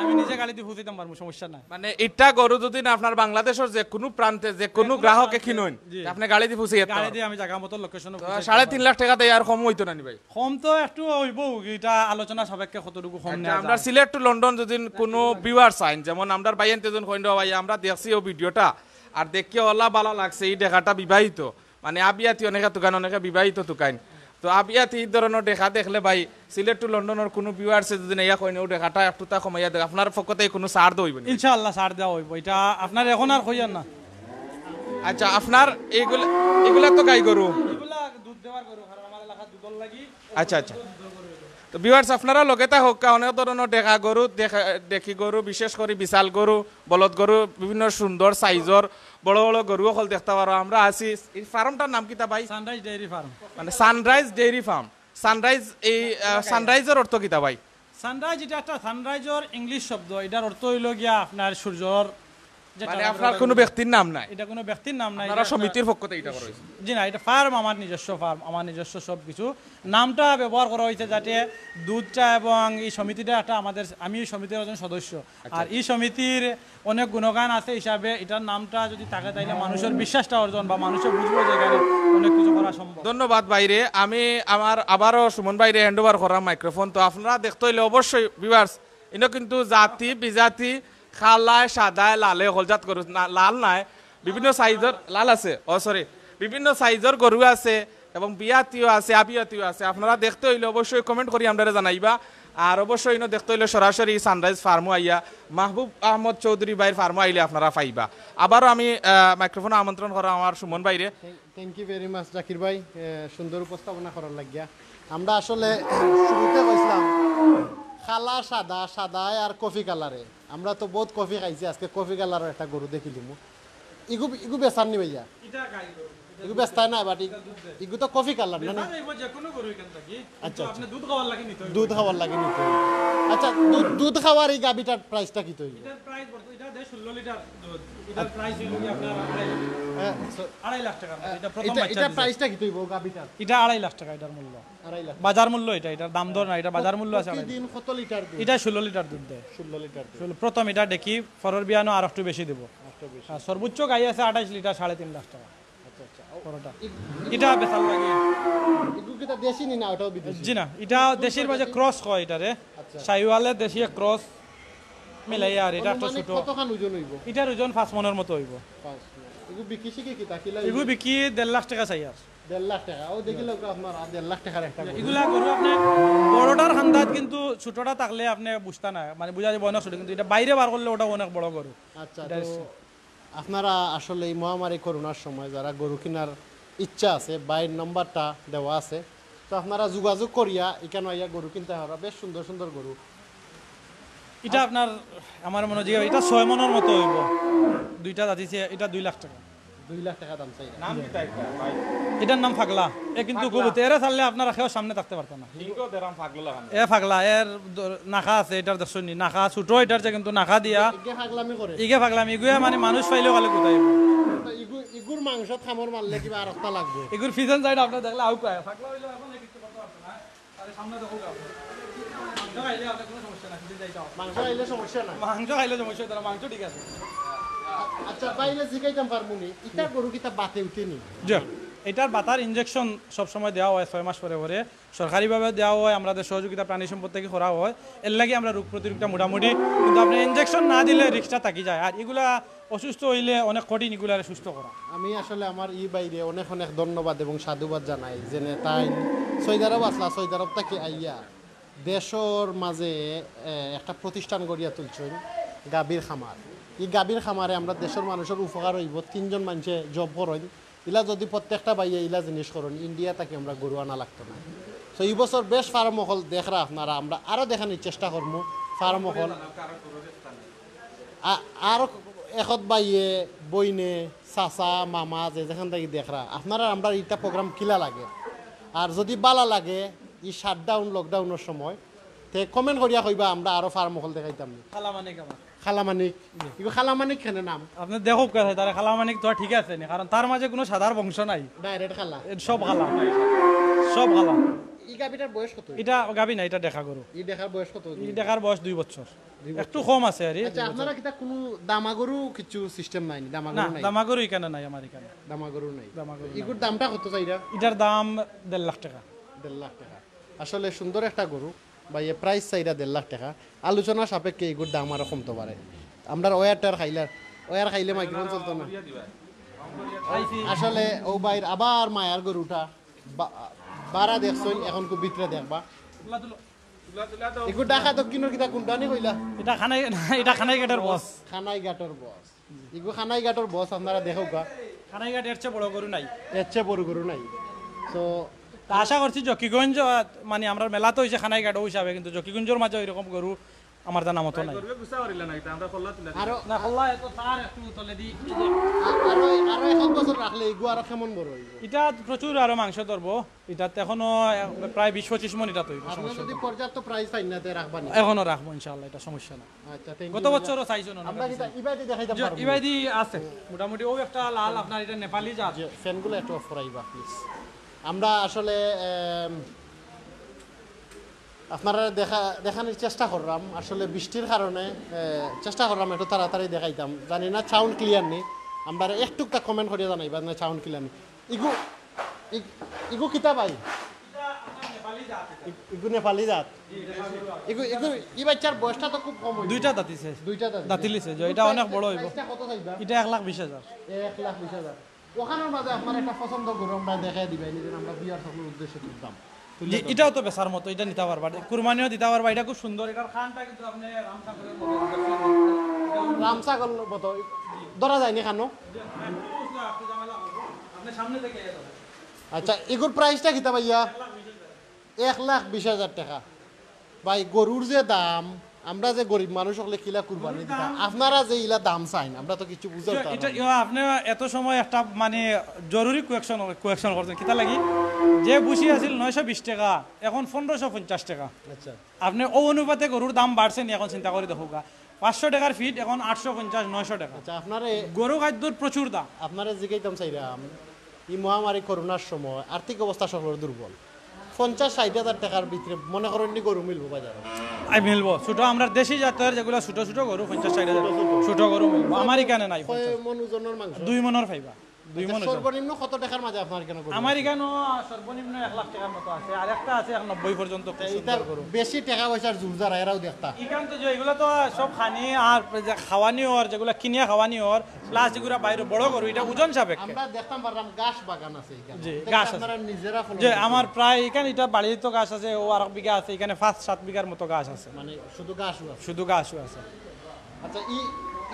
আমি নিজে গাড়ি দিয়ে ফুটাইতাম পারবো, সমস্যা নাই। মানে এটা গরু যদি না আপনার বাংলাদেশের যে কোনো প্রান্তে যে কোনো গ্রাহকে কিনুন আপনি গাড়ি দিয়ে ফুসে গাড়ি দিয়ে আমি জায়গা মতো লোকেশন। 3.5 লাখ টাকা দেয় আর কম হইতো না নি ভাই? কম তো একটু হইব, এটা আলোচনা সাপেক্ষে কতটুকু কম নেওয়া যায়। আমরা সিলেট টু লন্ডন যদি কোনো ভিউয়ার চাইন, যেমন আমরা বাইন তেজন কইন্ড ভাই আমরা দেখছি ও ভিডিওটা আর দেখে ওলা ভালো লাগছে, এই দেখাটা বিবাহিত মানে আবিয়াতি অনেকে দোকান অনেকে বিবাহিত দোকান, তো আবিয়াতি এই ধরনের দেখা দেখলে ভাই সিলেট টু লন্ডনের কোনো ভিউয়ার্সে যদি ইয়া কইন ও দেখাটা একটু তা কমাইয়া দেখ আপনার পক্ষতে কোনো ছাড় দইব ইনশাআল্লাহ, ছাড় দেওয়া হইব। এটা আপনার এখন আর কইয়ান না। আচ্ছা আপনার এগুলা তো গাই গরু, এগুলা দুধ দেওয়ার গরু, কারণ আমার এলাকা দুধল লাগি। আচ্ছা আচ্ছা, তো ভিউয়ার্স আপনারা লগেতা হোক অনেক ধরনের দেখা গরু দেখি গরু, বিশেষ করে বিশাল গরু বলদ গরু বিভিন্ন সুন্দর সাইজর বড় বড় গরু সকল দেখতে পারো। আমরা আছি এই ফার্মটার নাম কিতা ভাই? Sunrise dairy farm. মানে সানরাইজ ডেইরি ফার্ম। সানরাইজ এই সানরাইজের অর্থ কিতা ভাই? সানরাইজ এটা একটা সানরাইজর ইংলিশ শব্দ, এটার অর্থ হইল গিয়া আপনার সূর্যর যেটা মানে আমরা- আপনার কোনো ব্যক্তির নাম নাই, এটা কোনো ব্যক্তির নাম নাই, আপনারা এটা সমিতির পক্ষ থেকে এটা করা হয়েছে। জি না, এটা ফার্ম, আমার নিজস্ব ফার্ম, আমার নিজস্ব সব কিছু। নামটা ব্যবহার করা হয়েছে যাতে দুধটা এবং এই সমিতিটা একটা আমাদের, আমি এই সমিতির একজন সদস্য, আর এই সমিতির অনেক গুণগান আছে হিসাবে এটার নামটা যদি থাকে তাইলে মানুষের বিশ্বাসটা অর্জন বা মানুষের বুঝবো যে এখানে অনেক কিছু করা সম্ভব। ধন্যবাদ বাইরে। আমি আমার আবারও সুমন বাইরে হ্যান্ড ওভার করার মাইক্রোফোন। তো আপনারা দেখতে হইলে অবশ্যই ভিউয়ার্স, ইনো কিন্তু জাতি বিজাতি খালায় সাদায় লালে হলজাত গরু লাল নাই, বিভিন্ন সাইজের লাল আছে, সরি বিভিন্ন সাইজের গরু আছে এবং বিয়াতিও আছে, আবিয়াতিও আছে। আপনারা দেখতে হইলে অবশ্যই কমেন্ট করি আমরা জানাইবা। আর অবশ্যই ইনো দেখতে হইলে সরাসরি সানরাইজ ফার্মও আইয়া মাহবুব আহমদ চৌধুরী ভাইয়ের ফার্মও আইলে আপনারা পাইবা। আবারও আমি মাইক্রোফোনে আমন্ত্রণ করা আমার সুমন বাইরে। Thank you very much Zakir ভাই, সুন্দর উপস্থাপনা করার লাগিয়া। আমরা আসলে শুরুতে কইছিলাম খালা সাদা, সাদায় আর কফি কালারে। আমরা তো বহুত কফি খাইছি, আজকে কফি কালারের একটা গরু দেখিলিম। ইগু ইগু বেচার নি ভাইয়া, ইগু বেচতাই না, বাট ইগু তো কফি কালার না? আচ্ছা, আপনি দুধ খাওয়ার লাগে নিতে হবে। দুধ খাওয়ার লাগে নিতে হইব। আচ্ছা, দুধ খাওয়ার এই গাবিটার প্রাইসটা কি তৈরি? এটার প্রাইস এটা দেয় 16 লিটার দুধ। এটার প্রাইস হইল কি আপনার 2.5 লাখ টাকা। এটা প্রথম বাচ্চা এটা দিছে। প্রাইসটা কি তৈরি গাবিটার? এটা 2.5 লাখ টাকা এটার মূল্য, 2.5 লাখ। বাজার মূল্য এটা, এটার দাম দর না, এটা বাজার মূল্য আছে 2.5 লাখ। দিন কত লিটার দুধ? এটা 16 লিটার দুধ দেয়। 16 লিটার দুধ। প্রথম এটা দেখি ফরর বিয়ানো আর একটু বেশি দেবো। আর সর্বোচ্চ গাই আছে 28 লিটার, 3.5 লাখ টাকা। আচ্ছা আচ্ছা। পরোটা এটা বেচার লাগে। এগু কি তা দেশি নি না ওটাও বিদেশি? জি না, এটা দেশির মাঝে ক্রস কয় এটারে, শাইওয়ালের দেশি ক্রস মিলাইয়া, আর এটা একটা মানে ছোট। কতখান ওজন হইব? এটার ওজন 5 মনের মতো হইব। এগু বিক্রি শিখে কি তাকিলা? এগুলো বিকি 1.5 লাখ টাকা চাই। আর 1.5 লাখ টাকা। ও দেখিল আপনার 1.5 লাখ টাকার একটা গরু। এগুলা গরু আপনি বড়টার খান্দাত কিন্তু ছোটটা থাকলে আপনি বুঝতে না, মানে বুঝা যাবে অনেক ছোট, কিন্তু এটা বাইরে বার করলে ওটা অনেক বড় গরু। আচ্ছা, তো আপনারা আসলে এই মহামারী করোনার সময় যারা গরু কেনার ইচ্ছা আছে, বাইর নাম্বারটা দেওয়া আছে, তো আপনারা যোগাযোগ করিয়া এখানে আইয়া গরু কিনতে পারা। বেশ সুন্দর সুন্দর গরু। এটা আপনার আমার মনে হয় এটা 6 মনের মতো হইব। দুইটা দাঁতিছে, এটা 2 লাখ টাকা। 2 লাখ টাকা দাম চাই। নাম কি তাই ভাই? এটার নাম ফাগলা। এ কিন্তু কবুতর এরা ছাড়লে আপনারা কেউ সামনে থাকতে পারতেন না। হিংগো দেরাম ফাগলো লাগান। এ ফাগলা, এর নাখা আছে, এটার দেখছেন নি নাখা ছোট, এটার যে কিন্তু নাখা দিয়া এগে হাগলামি করে। ইগে ফাগলাম। ইগুয়ে মানে মানুষ পাইলেও কালে কোথায় তো ইগুর মাংস খামর মারলে কিবা আর একটা লাগবে। এগুর ফিজন সাইড আপনার দেখলে আউ কয় ফাগলা হইলো এখন কিছু করতে পারতেন না। আরে সামনে দেখো মাংস খাইলে আপনার কোনো সমস্যা নাই, ফিজন যাইতে হবে। মাংস খাইলে সমস্যা নাই। মাংস খাইলে সমস্যা হইতো না, মাংস ঠিক আছে। আচ্ছা, বাইরে জিগাইতাম পারমুনি ইটা গরু কিতা বাতে উঠেনি? জি, এটার বাতার ইনজেকশন সবসময় দেওয়া হয় 6 মাস পরে পরে, সরকারিভাবে দেওয়া হয়, আমাদের সহযোগিতা প্রাণী সম্পদ থেকে করা হয়। এর লাগে আমরা রোগ প্রতিরোধটা মোটামুটি, কিন্তু আপনি ইনজেকশন না দিলে রিক্সটা থাকি যায়। আর এগুলা অসুস্থ হইলে অনেক কঠিন এগুলারে সুস্থ করা। আমি আসলে আমার বাইরে অনেক অনেক ধন্যবাদ এবং সাধুবাদ জানাই যে তাই সৌদি আরব আসলা, সৌদি আরব থেকে আইয়া দেশের মাঝে একটা প্রতিষ্ঠান গড়িয়া তুলছেন, গাভীর খামার। এই গাভীর খামারে আমরা দেশের মানুষের উপকার হইব। 3 জন মানুষে জব করেন, ইলা যদি প্রত্যেকটা বাইয়ে ইলা জিনিস করেন, ইন্ডিয়া থেকে আমরা গরু আনা লাগতো না। তো এই বছর বেশ ফার্ম হল দেখরা আপনারা, আমরা আরও দেখানোর চেষ্টা করবো ফার্ম হল। আর এখন বাইয়ে বইনে চাচা মামা যে যেখান থেকে দেখরা আপনারা, আমরা এটা প্রোগ্রাম কিলা লাগে। আর যদি বালা লাগে এই শাটডাউন লকডাউনের সময় তে কমেন্ট করিয়া কইবা, আমরা আরো ফার্ম হল দেখাইতাম। খালামানিক আমার খালামানিক, এগুলো খালামানিক কেন নাম? আপনি দেখো কোথায় তারা খালামানিক তো ঠিক আছে নি, কারণ তার মাঝে কোনো সাধার বংশ নাই, ডাইরেক্ট খালা। সব খালা, সব খালা। এই গাবিটার বয়স কত? এটা গাবি না, এটা দেখা গরু। এই দেখার বয়স কত? এই দেখার বয়স 2 বছর, একটু কম আছে আর। আচ্ছা, আপনারা কিতা কোনো দামাগরু কিছু সিস্টেম নাই? না, দামাগরু নাই? দামাগরু এখানে নাই, আমার এখানে দামাগরু নাই। দামাগরু। এগুর দামটা কত চাইরা? এটার দাম 1.5 লাখ টাকা। 1.5 লাখ টাকা। আসলে সুন্দর একটা গরু বা এ প্রাইস চাইরা 1.5 লাখ টাকা। আলোচনা সাপেক্ষে এগুর দাম আরো কমতে পারে। আমরা ওয়ারটার খাইলে মাইক্রোফোন চলতো না। আসলে ও বাইর আবার মায়ার গরুটা বারা দেখছই, এখন খুব ভিতরে দেখবা। এগুর ডাকা দক্ষিণের কিতা কোনটা নি কইলা? এটা খানাই, এটা খানাই ঘাটের বস। খানাই ঘাটর বস। এগু খানাই ঘাটর বস আপনারা দেখো কা। খানাই ঘাট এর চেয়ে বড় গরু নাই, এর চেয়ে বড় গরু নাই। তো তা আশা করছি জকিগঞ্জ, মানে আমরা মেলা তো হয়েছে খানাই ঘাট হিসাবে, কিন্তু জকিগঞ্জের মাঝে ওইরকম গরু আমার জানা মতো নাই করবে গুছা করিলা না এটা আমরা কল্লা তুলা আরো না হল্লা এত তার একটু তলে দি আরো আরো এক বছর রাখলে এগু আরো কেমন বড় হইব এটা প্রচুর আরো মাংস ধরবো এটাতে এখনো প্রায় 20-25 মন এটা তৈরি আপনি যদি পর্যাপ্ত প্রাইস পাই না তে রাখবানি এখনো রাখবো ইনশাআল্লাহ এটা সমস্যা না আচ্ছা থ্যাংক গত ইউ বছরও চাইছো না আমরা কি ইবাইতে দেখাইতে পারবো ইবাইদি আছে মোটামুটি ও একটা লাল আপনার এটা নেপালি জাত যে ফ্যানগুলো একটু অফ করাইবা প্লিজ আমরা আসলে আপনারা দেখানোর চেষ্টা করলাম আসলে বৃষ্টির কারণে চেষ্টা করলাম একটু তাড়াতাড়ি দেখাইতাম জানি না সাউন্ড ক্লিয়ার নেই আমরা একটু তা কমেন্ট করিয়া জানাইবা না সাউন্ড ক্লিয়ার নেই ইগু ইগু কিতা ভাই ইগু নেপালি জাত ইগু ইগু ই বাচ্চার বয়সটা তো খুব কম হইছে দুইটা দাঁতিছে দুইটা দাঁতিলিছে যে এটা অনেক বড় হইব প্রাইসটা কত চাইবা এটা 1,20,000 1,20,000 ওখানের মাঝে আপনার একটা পছন্দ করো আমরা দেখাই দিবাই নিজের আমরা বিয়ার সকলের উদ্দেশ্যে তুলতাম জি, এটাও তো বেচার মতো এটা নিতে পারবা কুরবানিও দিতে পারবা এটা খুব সুন্দর এটার খানটা কিন্তু আপনি রামসাগরের মতো রামসাগর মতো ধরা যায়নি খানো আপনি সামনে থেকে আচ্ছা এগুর প্রাইসটা কিতা ভাইয়া 1,20,000 টাকা ভাই গরুর যে দাম আমরা যে গরিব মানুষ হলে কিলা কুরবানি দিতাম আপনারা যে ইলা দাম চাইন আমরা তো কিছু বুঝতে পারতাম এটা আপনি এত সময় একটা মানে জরুরি কোয়েকশন করছেন কিতা লাগি যে বুঝি আছিল 920 টাকা এখন 1550 টাকা আচ্ছা আপনি ও অনুপাতে গরুর দাম বাড়ছে নি এখন চিন্তা করে দেখুকা 500 টাকার ফিট এখন 850-900 টাকা আচ্ছা আপনারে গরু খাদ্যর প্রচুর দাম আপনারা জিগাইতাম চাইরাম এই মহামারী করোনার সময় আর্থিক অবস্থা সকলের দুর্বল 50-60,000 টাকার ভিতরে মনে করেন নি গরু মিলবো বাজারে আই মিলবো ছোট আমরা দেশি জাতের যেগুলো ছোট ছোট গরু 50-60,000 ছোট গরু মিলবো আমার এখানে নাই কয় মন ওজনের মাংস 2 মনের পাইবা 2 মন ওজন। সর্বনিম্ন কত টাকার মাঝে আপনার কেন গরু আমার এখানেও সর্বনিম্ন 1 লাখ টাকার মতো আছে আর একটা আছে 90 পর্যন্ত খুব সুন্দর এটার গরু বেশি টাকা পয়সার জুলজার এরাও দেখতা এখান তো যে এগুলো তো সব খানি আর যে খাওয়ানি ওর যেগুলো কিনিয়া খাওয়ানি ওর প্লাস যেগুলো বাইরে বড় গরু এটা ওজন সাপেক্ষে আমরা দেখতাম পারলাম গাছ বাগান আছে এখানে জি, দেখতে গাছ আছে। আপনারা নিজেরা ফলন যে করতে আমার প্রায় এখানে এটা বাড়ির তো গাছ আছে ও আর এক বিঘা আছে এখানে 5-7 বিঘার মতো গাছ আছে মানে শুধু গাছ আছে শুধু গাছও আছে আচ্ছা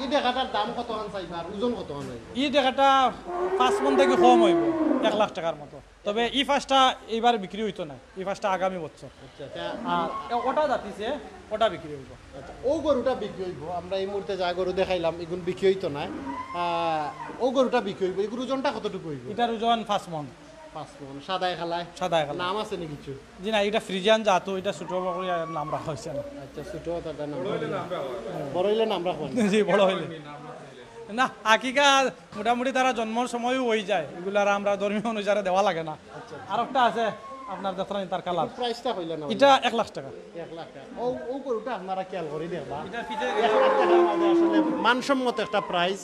ই দেখাটার দাম কত খান চাইবা আর ওজন কত খান চাইবা ই দেখাটা 5 মন থেকে কম হইব 1 লাখ টাকার মতো তবে ই ফার্স্টটা এইবার বিক্রি হইতো না ই ফার্স্টটা আগামী বছর আচ্ছা আর ওটা যাতিছে ওটা বিক্রি হইব আচ্ছা ও গরুটা বিক্রি হইব আমরা এই মুহূর্তে যা গরু দেখাইলাম এগুন বিক্রি হইতো না ও গরুটা বিক্রি হইব এগুর ওজনটা কতটুকু হইব এটার ওজন 5 মন 5 মণ সাদায় খালায় সাদা একাল নাম আছে নি কিছু জি না এটা ফ্রিজিয়ান জাত এটা ছোট বকরি নাম রাখা হয়েছে না আচ্ছা ছোট তার নাম বড় হইলে নাম রাখবেন জি বড় হইলে না আকিকা মোটামুটি তারা জন্মর সময়ও হয়ে যায় এগুলার আমরা ধর্মীয় অনুসারে দেওয়া লাগে না আর একটা আছে আপনার যাত্রানি তার কালার প্রাইসটা হইলে না এটা 1 লাখ টাকা 1 লাখ টাকা ও গরুটা আপনারা খেয়াল করে দেখবা এটা ফিটে 1 লাখ টাকার মাঝে আসলে মানসম্মত একটা প্রাইস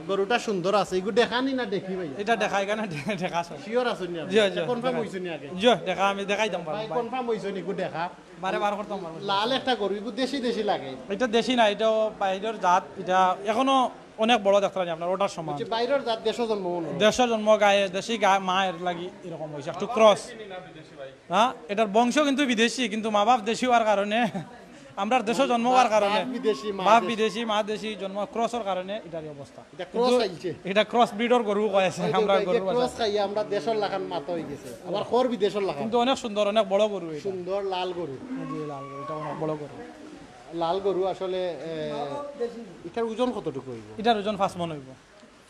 গরুটা সুন্দর আছে এগুলো দেখানি না দেখি ভাই এটা দেখাই কেন দেখা আছে শিওর আছেন নি জি, জি, কনফার্ম দেখাই। হইছেন নি আগে জি দেখা আমি দেখাই দাম ভাই কনফার্ম হইছেন এগুলো দেখা বারে বার করতাম পারবো। লাল একটা গরু এগুলো দেশি দেশি লাগে এটা দেশি না এটাও বাইরের জাত এটা এখনো অনেক বড় যাত্রা নেই আপনার ওটার সমান যে বাইরের জাত দেশ জন্ম মনে হয়। দেশের জন্ম গায়ে দেশি গায়ে মায়ের লাগি এরকম হয়েছে একটু ক্রস হ্যাঁ এটার বংশ কিন্তু বিদেশি কিন্তু মা বাপ দেশি হওয়ার কারণে আমরা দেশে জন্ম হওয়ার কারণে বাপ বিদেশি, মা বাপ দেশি। বিদেশি মা দেশি জন্ম ক্রসের কারণে এটারই অবস্থা এটা ক্রস খাইছে এটা ক্রস ব্রিডর গরু কয়েছে আমরা গরু ক্রস খাইয়া আমরা দেশের লাখান মাথা হয়ে গেছে আবার খর বিদেশের লাখান কিন্তু অনেক সুন্দর অনেক বড় গরু এটা সুন্দর লাল গরু জি, লাল গরু, এটা অনেক বড় গরু লাল গরু আসলে এটার ওজন কতটুকু হইব এটার ওজন 5 মন হইব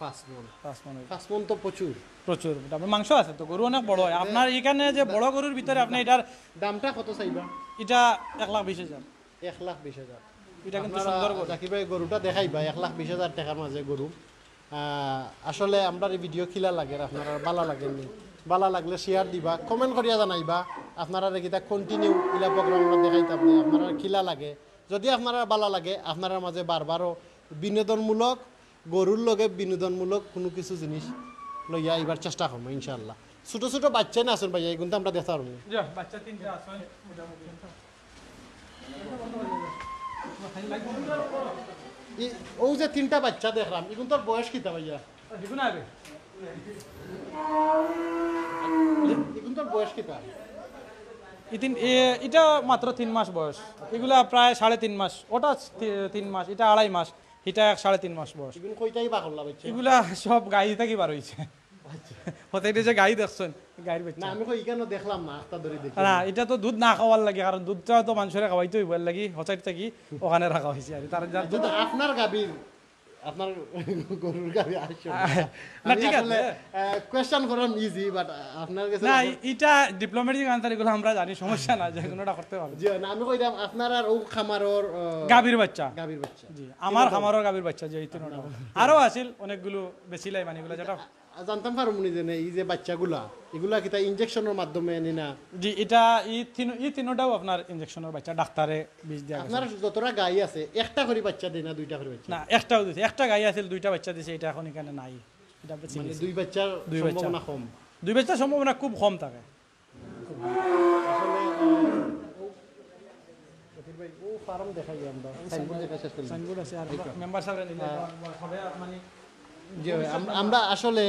5 মণ 5 মন হইব 5 মণ তো প্রচুর প্রচুর তারপর মাংস আছে তো গরু অনেক বড় হয় আপনার এখানে যে বড় গরুর ভিতরে আপনি এটার দামটা কত চাইবা এটা 1,20,000 1,20,000 এটা কিন্তু সুন্দর গরু জাকির ভাই গরুটা দেখাইবা 1,20,000 টাকার মাঝে গরু আসলে আমরা এই ভিডিও খিলা লাগে আপনারা ভালো লাগেনি ভালো লাগলে শেয়ার দিবা কমেন্ট করিয়া জানাইবা আপনারা রেখিতা কন্টিনিউ ইলা প্রোগ্রাম আমরা দেখাইতাম আপনারা খিলা লাগে যদি আপনারা ভালো লাগে আপনারা মাঝে বারবারও বিনোদনমূলক গরুর লগে বিনোদনমূলক কোনো কিছু জিনিস লইয়া এবার চেষ্টা করবো ইনশাল্লাহ ছোট ছোট বাচ্চা না আসুন ভাইয়া এগুলো তো আমরা দেখতে পারবো যা বাচ্চা তিনটা আছে মোটামুটি ও যে 3টা বাচ্চা দেখলাম এগুলো তোর বয়স কিতা ভাইয়া দেখুন আবে এগুলো তোর বয়স কিতা এটা মাত্র 3 মাস বয়স এগুলা প্রায় 3.5 মাস ওটা 3 মাস এটা 2.5 মাস এটা 3.5 মাস বয়স এগুলো কইটাই বা করলা বাচ্চা এগুলা সব গাই থেকে বার হইছে হতে যে গাই দেখছেন গাইর বাচ্চা না আমি কই কেন দেখলাম না আস্তা ধরে দেখি না এটা তো দুধ না খাওয়ার লাগে কারণ দুধটা তো মানুষের খাওয়াইতে হইব লাগি হচাইতে থাকি ওখানে রাখা হয়েছে আর তার যার যদি আপনার গাবির আপনার গরুর গাবি আসছে না, ঠিক আছে। কোয়েশ্চেন করাম ইজি বাট আপনার কাছে না এটা ডিপ্লোমেটিক আনসার এগুলো আমরা জানি সমস্যা না যে কোনোটা করতে পারবো জি না আমি কইলাম আপনার আর ও খামারর গাভীর বাচ্চা গাবির বাচ্চা জি আমার খামারও গাভীর বাচ্চা যে এই তিনটা আরো আছিল অনেকগুলো বেশি লাই মানে এগুলো যেটা জানতাম পারুম নি যে এই যে বাচ্চাগুলা এগুলা কিতা ইনজেকশনের মাধ্যমে নি না জি এটা এই তিনটাও আপনার ইনজেকশনের বাচ্চা ডাক্তারে বিষ দেওয়া গেছে। আপনার যতটা গাই আছে একটা করে বাচ্চা দেয় না দুইটা করে বাচ্চা না একটাও দিছে একটা গাই আছিল দুইটা বাচ্চা দিছে এটা এখন এখানে নাই এটা বেশি মানে গেছে। দুই বাচ্চার দুই বাচ্চা। সম্ভাবনা কম দুই বাচ্চার সম্ভাবনা খুব কম থাকে আসলে ভাই ও ফার্ম দেখাই আমরা সাইনবোর্ড দেখা শেষ করলাম সাইনবোর্ড আছে আর মেম্বার সাহেব নিলে হবে মানে জি আমরা আসলে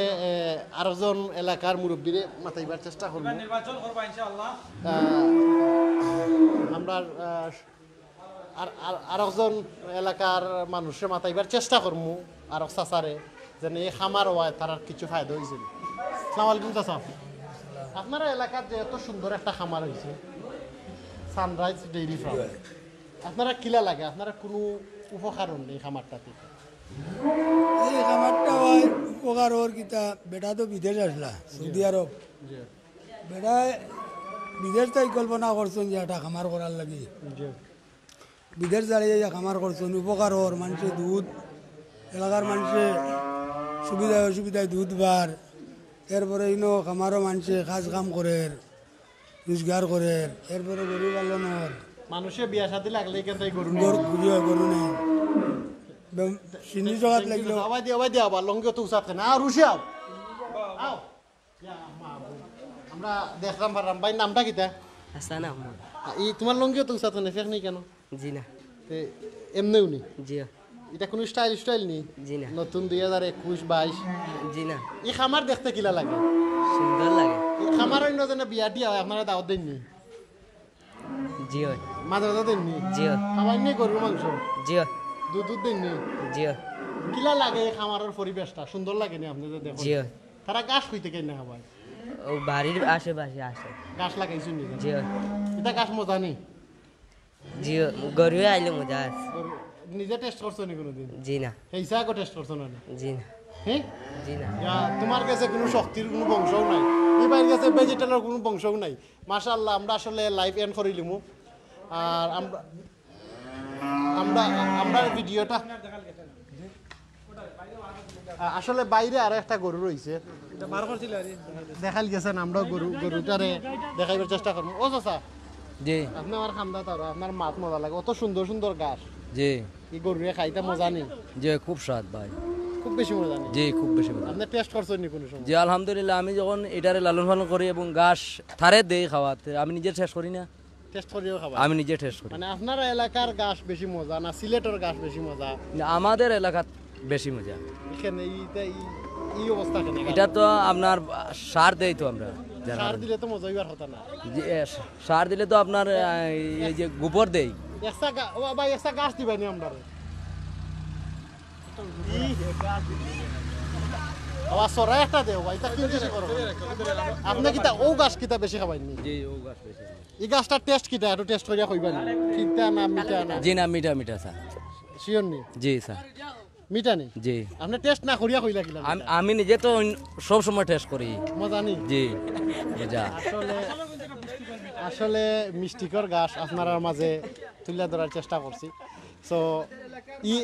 আরেকজন এলাকার মুরব্বীরে মাথাইবার চেষ্টা করব নির্বাচন করব ইনশাআল্লাহ আমরা আরেকজন এলাকার মানুষের মাথাইবার চেষ্টা করব আর চাচারে যেন এই খামার হয় তার কিছু ফায়দা হয়েছে আসসালামু আলাইকুম চাচা আপনার এলাকার যে এত সুন্দর একটা খামার হয়েছে সানরাইজ ডেইরি ফার্ম আপনারা কিলা লাগে আপনারা কোনো উপকার নেই খামারটাতে এই খামারটা হয় উপকার ওর কিতা বেটা তো বিদেশ আসলা সৌদি আরব বেটা বিদেশ তাই কল্পনা করছেন যে একটা খামার করার লাগি বিদেশ দাঁড়িয়ে খামার করছেন উপকার ওর মানুষে দুধ এলাকার মানুষে সুবিধায় অসুবিধায় দুধ বার এরপরে ইনো খামারও মানুষে কাজ কাম করে রোজগার করে এরপরে গরু পালনের মানুষে বিয়া সাথে লাগলে কিন্তু এই গরু গরু নেই চিনি জগাত লাগলো আবাই দিয়া আবার লঙ্গে তো উসাত না আর উসে আও আও আমরা দেখলাম পারলাম ভাই নামটা কিতা হাসান আহমদ এই তোমার লঙ্গিও তো উসাত না ফেক নেই কেন জি না তে এমনিও নি জি এটা কোনো স্টাইল নি জি না নতুন 2021-22 জি না এই খামার দেখতে কিলা লাগে সুন্দর লাগে এই খামার অন্য জনে বিয়া দিয়া হয় আপনারা দাওয়াত দেননি জি মাঝে মাঝে দেননি জি খাবার নেই গরুর মাংস জি দুধ দেননি জি কিলা লাগে এই খামারের পরিবেশটা সুন্দর লাগে নি আপনাদের দেখো জি তারা গাছ হইতে কেন খাবার ও বাড়ির আশেপাশে আসে গাছ লাগাইছুন নি জি এটা গাছ মজা নেই জি গরু আইলে মজা আছে নিজে টেস্ট করছো নি কোনোদিন জি না সেইসা আগো টেস্ট করছো না জি না হ্যাঁ জি না তোমার কাছে কোনো শক্তির কোনো বংশও নাই এবার কাছে ভেজিটেবলের কোনো বংশও নাই মাশাআল্লাহ আমরা আসলে লাইভ এন্ড করিলিমু আর আমরা আমরা আমরা ভিডিওটা আসলে বাইরে আরো একটা গরু রয়েছে বার করছিল আর দেখাল গেছেন আমরা গরুটারে দেখাইবার চেষ্টা করবো ও চাচা জি আপনি আমার খান্দা তার আপনার মাছ মজা লাগে অত সুন্দর সুন্দর গাছ জি এই গরুরে খাইতে মজা নেই জি খুব স্বাদ ভাই খুব বেশি মজা নেই জি খুব বেশি মজা। আপনি টেস্ট করছেন নি কোনো সময় জি আলহামদুলিল্লাহ আমি যখন এটারে লালন পালন করি এবং ঘাস থারে দেই খাওয়াতে আমি নিজে টেস্ট করি না টেস্ট করিও খাবার আমি নিজে টেস্ট করি মানে আপনার এলাকার গাছ বেশি মজা না সিলেটের গাছ বেশি মজা আমাদের এলাকাত বেশি মজা এখানে এই অবস্থা কেন এটা তো আপনার সার দেই তো আমরা যার সার কারণে। দিলে তো মজা হইবার কথা না জি, সার দিলে তো আপনার এই যে গোবর দেই একটা গাছ দিবানি আমরা আবার সরাই একটা দেও ভাই তা কি বেশি করো আপনি কিতা ও গাছ কিতা বেশি খাবাইনি জি ও গাছ বেশি এই গাছটার টেস্ট কিতা একটু টেস্ট করিয়া কইবানি কিতা না মিঠা না জি না মিঠা মিঠা স্যার শিওর নি জি স্যার মিঠা নি জি আপনি টেস্ট না করিয়া কইলা কিলা আমি নিজে তো সব সময় টেস্ট করি মজা নি জি মজা আসলে আসলে মিষ্টিকর গাছ আপনার মাঝে তুলে ধরার চেষ্টা করছি সো ই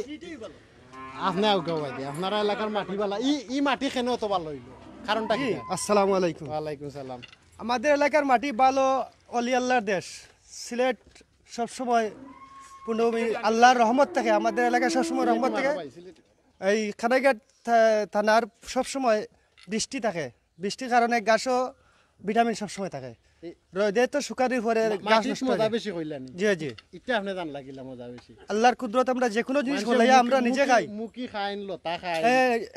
আপনি আপনারা এলাকার মাটি বালা ই মাটি কেন তো ভালো হইলো কারণটা কি আসসালামু আলাইকুম ওয়ালাইকুম সালাম আমাদের এলাকার মাটি ভালো অলি আল্লাহর দেশ সিলেট সবসময় পূর্ণভূমি আল্লাহর রহমত থাকে আমাদের এলাকায় সবসময় রহমত থাকে এই খানাইঘাট থানার সবসময় বৃষ্টি থাকে বৃষ্টির কারণে গাছও ভিটামিন সবসময় থাকে রোদে তো শুকানির পরে গাছ মাটি নষ্ট মজা হয় বেশি কইলানি জি জি এটা আপনি জান লাগিলা মজা বেশি আল্লাহর কুদরত আমরা যে কোনো জিনিস হলাইয়া আমরা নিজে খাই মুকি খাইন লতা খাই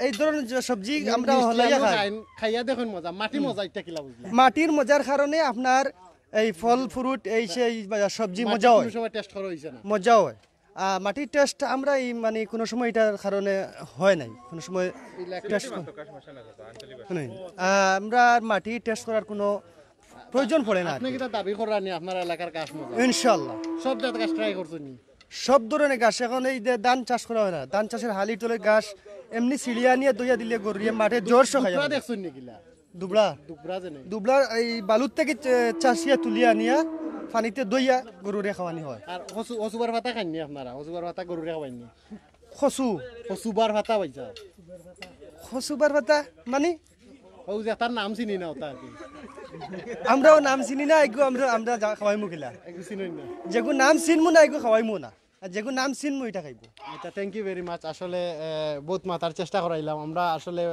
এই ধরনের যে সবজি আমরা হলাইয়া খাই খাইয়া দেখুন মজা মাটি মজা এটা কিলা বুঝলা মাটির মজার কারণে আপনার এই ফল ফ্রুট এই সেই সবজি মজা হয় সময় টেস্ট করা হইছে না মজা হয় মাটির টেস্ট আমরা এই মানে কোনো সময় এটার কারণে হয় নাই কোনো সময় টেস্ট আমরা মাটি টেস্ট করার কোনো প্রয়োজন পড়ে না আপনি কিটা দাবি করানি আপনার এলাকার গাছ মজা ইনশাল্লাহ সব জাত গাছ ট্রাই করছেন নি সব ধরনের গাছ এখন এই যে ধান চাষ করা হয় না ধান চাষের হালি তোলে গাছ এমনি সিলিয়া নিয়ে দইয়া দিলে গড়িয়ে মাঠে জোর সহায় দুবরা দেখছেন নি কিলা দুবলা দুবরা জানেন দুবলার এই বালুর থেকে চাষিয়া তুলিয়া নিয়া পানিতে দইয়া গরুরে খাওয়ানি হয় আর হসুবার ভাতা খাননি আপনারা হসুবার ভাতা গরুরে খাওয়াইনি খসু হসুবার ভাতা পাইছা খসুবার পাতা মানে ও যে তার নাম চিনি না ওটা আর কি আমরাও নাম চিনি না এগু আমরা খাওয়াইমু খেলা একটু চিনুন না যেগু নাম চিনমু না এগু খাওয়াইমু না আর যেগু নাম চিনমু এটা খাইবো আচ্ছা থ্যাংক ইউ ভেরি মাচ আসলে বহুত মাতার চেষ্টা করাইলাম আমরা আসলে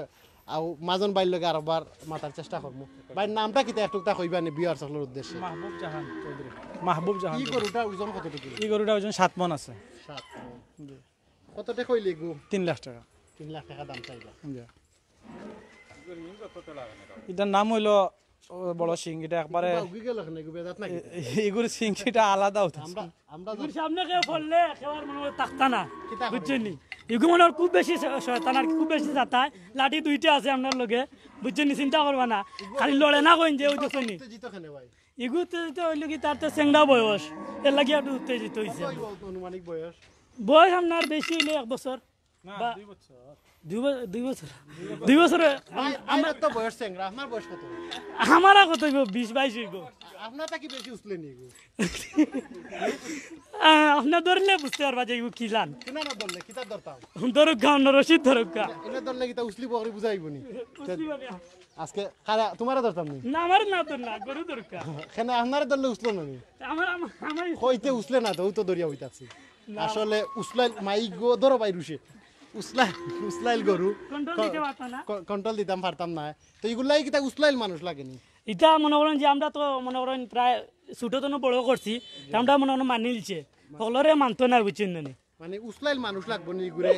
মাজন বাইর লগে আরবার মাতার চেষ্টা করবো বাইর নামটা কিতা একটুকটা কইবা নি বিয়ার সকলের উদ্দেশ্যে মাহবুব জাহান চৌধুরী মাহবুব জাহান কি গরুটা ওজন কতটুকু এই গরুটা ওজন 7 মণ আছে 7 কতটা কইলি গো 3 লাখ টাকা 3 লাখ টাকা দাম চাইবা এটার নাম হইলো বড় সিং এটা একবারে উগি গেল না গো বেজাত নাকি এগুলো সিং এটা আলাদা হতো আমরা আমরা সামনে কেউ পড়লে একেবারে মনে হয় তাকতা না বুঝছেন নি এগু মনে হয় খুব বেশি শয়তান আর খুব বেশি যাতায় লাঠি দুইটা আছে আপনার লগে বুঝছেন নি চিন্তা করবা না খালি লড়ে না কইন যে ওই দেখছেন নি উত্তেজিত কেনে ভাই এগু তো হইলো কি তার তো চেংড়া বয়স এর লাগি একটু উত্তেজিত হয়েছে অনুমানিক বয়স বয়স আপনার বেশি হইলে 1 বছর বা 2 বছর 2 বছর আমার তো বয়স চেংরা আপনার বয়স কত আমার কত 20-22 হইব আপনার কি বেশি উছলে নি গো আপনার ধরলে বুঝতে পারবা যে এগু কি জান কিনা না ধরলে কিতা ধরতাম ধরুক গা অন্য রশিদ ধরুক গা এনে ধরলে কিতা উছলি বকরি বুঝাইব নি আজকে কারা তোমারে ধরতাম নি না আমার না ধর না গরু ধরুক গা কেন আপনারে ধরলে উছলো না নি আমার আমার কইতে উছলে না তো দরিয়া হইতাছে আসলে উছলাই মাই গো ধরো বাই রুশে উছলাইল গরু কন্ট্রোল দিতে পারতাম না কন্ট্রোল দিতাম পারতাম না তো এগুলাই কিতা উছলাইল মানুষ লাগেনি এটা মনে করেন যে আমরা তো মনে করেন প্রায় ছোট তো বড় করছি আমরা মনে করেন মানি নিলছে সকলরে মানতো না বুঝছেন না মানে উছলাইল মানুষ লাগবো নি ঘুরে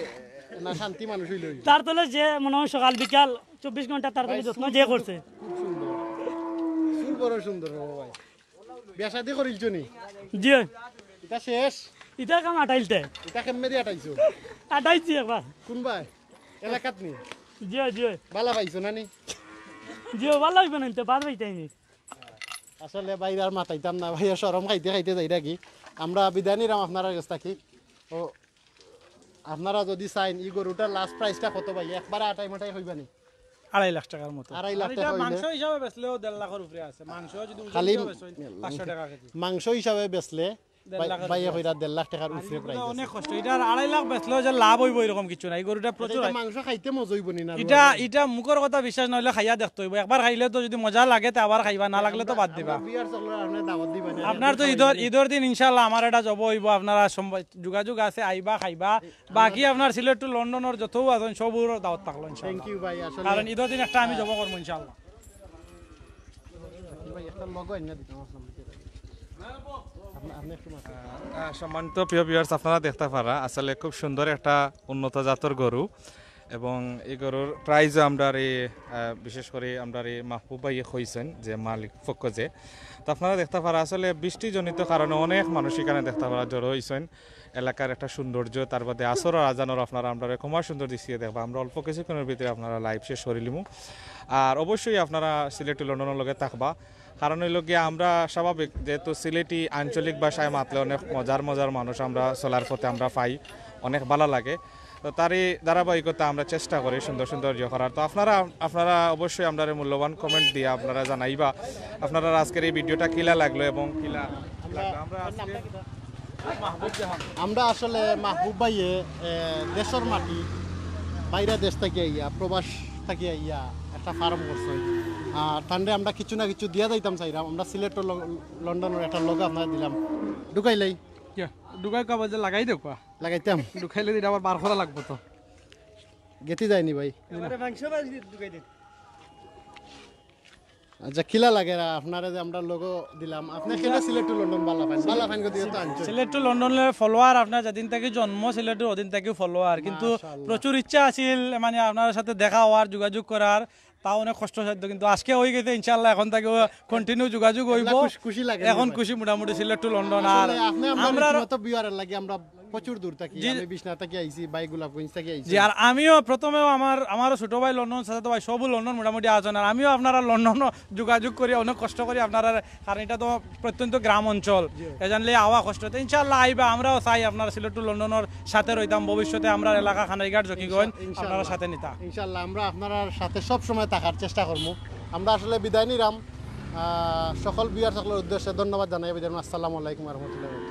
না শান্তি মানুষ হইল তার তলে যে মনে হয় সকাল বিকাল 24 ঘন্টা তার তলে যত্ন যে করছে খুব সুন্দর সুর বড় সুন্দর বাবা ভাই বিয়া শাদি করিলছো নি জি এটা শেষ এটা কাম আটাইলতে এটা কেমনে দিয়ে আটাইছো আটাইছি একবার কোন ভাই এলাকাত নি জি জি বালা পাইছো না নি জি ভালো হইবে না তো বাদ হইতাইনি আসলে বাইরে আর মাতাইতাম না ভাইয়া সরম খাইতে খাইতে যাই নাকি আমরা বিদায় নিলাম আপনারা কাছ থাকি ও আপনারা যদি চাইন ই গরুটার লাস্ট প্রাইসটা কত ভাই একবারে আটাই মাটাই হইবা নি 2.5 লাখ টাকার মতো 2.5 লাখ টাকা মাংস হিসাবে বেচলেও 1.5 লাখের উপরে আছে মাংস যদি খালি 500 টাকা কেজি মাংস হিসাবে বেচলে বাইয়া কইরা 1.5 লাখ টাকার উপরে প্রাইস অনেক কষ্ট এটা 2.5 লাখ বেচলেও যে লাভ হইব এরকম কিছু নাই গরুটা প্রচুর মাংস খাইতে মজা হইব নি না এটা মুখর কথা বিশ্বাস নইলে খাইয়া দেখতে হইব একবার খাইলে তো যদি মজা লাগে তো আবার খাইবা না লাগলে তো বাদ দিবা বিয়ার চললে আপনি দাওয়াত দিবেন আপনার তো ঈদের দিন ইনশাআল্লাহ আমার এটা যাব হইব আপনারা যোগাযোগ আছে আইবা খাইবা বাকি আপনার সিলেট টু লন্ডনের যতও আছেন সবুর দাওয়াত থাকলো থ্যাংক ইনশাআল্লাহ ইউ ভাই আসলে কারণ ঈদের দিন একটা আমি যাব করব ইনশাআল্লাহ ভাই একটা লগো আইনা দিতাম আপনি একটু মাথা সম্মানিত প্রিয় ভিউয়ার্স আপনারা দেখতে পারা আসলে খুব সুন্দর একটা উন্নত জাতের গরু এবং এই গরুর প্রাইজও আমরা এই বিশেষ করে আমরা এই মাহবুব ভাই হয়েছেন যে মালিক পক্ষ যে তো আপনারা দেখতে পারা আসলে বৃষ্টিজনিত কারণে অনেক মানুষ এখানে দেখতে পারা জড়ো হয়েছেন এলাকার একটা সৌন্দর্য তার বাদে আসর আজানোর আপনারা আমরা কুমার সুন্দর দৃষ্টি দেখবা আমরা অল্প কিছুক্ষণের ভিতরে আপনারা লাইভ শেষ করে লিমু আর অবশ্যই আপনারা সিলেটি লন্ডনের লগে থাকবা কারণ হইল গিয়ে আমরা স্বাভাবিক যেহেতু সিলেটি আঞ্চলিক ভাষায় মাতলে অনেক মজার মানুষ আমরা চলার পথে আমরা পাই অনেক ভালো লাগে তো তারই ধারাবাহিকতা আমরা চেষ্টা করি সুন্দর ইয়ে করার তো আপনারা অবশ্যই আমরা মূল্যবান কমেন্ট দিয়ে আপনারা জানাইবা আপনারা আজকের এই ভিডিওটা কিলা লাগলো এবং কিলা আমরা আসলে মাহবুব ভাইয়ে দেশের মাটি বাইরে দেশ থেকে আইয়া প্রবাস থেকে আইয়া একটা ফার্ম করছে আর তান্ডে আমরা কিছু না কিছু দিয়া যাইতাম চাইলাম আমরা সিলেট লন্ডনের একটা লোক আপনারা দিলাম ঢুকাইলাই দুগাই কাগজে লাগাই দেখবা লাগাইতাম ঢুকাইলে দিলে আবার বার করা লাগবে তো গেতি যায়নি ভাই মাংস ঢুকাই দিন আচ্ছা কিলা লাগে আপনারা যে আমরা লোগো দিলাম আপনি কেনা Sylhet to London Bala fine করে দিয়ে তো আনছেন সিলেট টু লন্ডনের ফলোয়ার আপনার যেদিন থেকে জন্ম সিলেটের ওদিন থেকে ফলোয়ার কিন্তু প্রচুর ইচ্ছা আছিল মানে আপনার সাথে দেখা হওয়ার যোগাযোগ করার তাও অনেক কষ্টসাধ্য কিন্তু আজকে হয়ে গেছে ইনশাআল্লাহ এখন থেকে কন্টিনিউ যোগাযোগ হইব খুশি লাগে এখন খুশি মোটামুটি সিলেট টু লন্ডন আর আমরা তো বিয়ারের লাগি আমরা প্রচুর দূর থাকি আমি বিছনা থেকে আইছি ভাই গোলাপগঞ্জ থেকে আইছি জি আর আমিও প্রথমেও আমারও ছোট ভাই লন্ডন সাথে ভাই সবও লন্ডন মোটামুটি আছেন আর আমিও আপনারা লন্ডন যোগাযোগ করি অনেক কষ্ট করি আপনারা কারণ এটা তো প্রত্যন্ত গ্রাম অঞ্চল এজানলে আওয়া কষ্ট তো ইনশাআল্লাহ আইবা আমরাও চাই আপনারা সিলেট টু লন্ডনের সাথে রইতাম ভবিষ্যতে আমরা এলাকা খানাইঘাট জকিগঞ্জ আপনারা সাথে নিতা ইনশাআল্লাহ আমরা আপনার সাথে সব সময় থাকার চেষ্টা করব আমরা আসলে বিদায় নিলাম সকল বিয়ার সকলের উদ্দেশ্যে ধন্যবাদ জানাই বিদায় আসসালামু আলাইকুম ওয়া রাহমাতুল্লাহি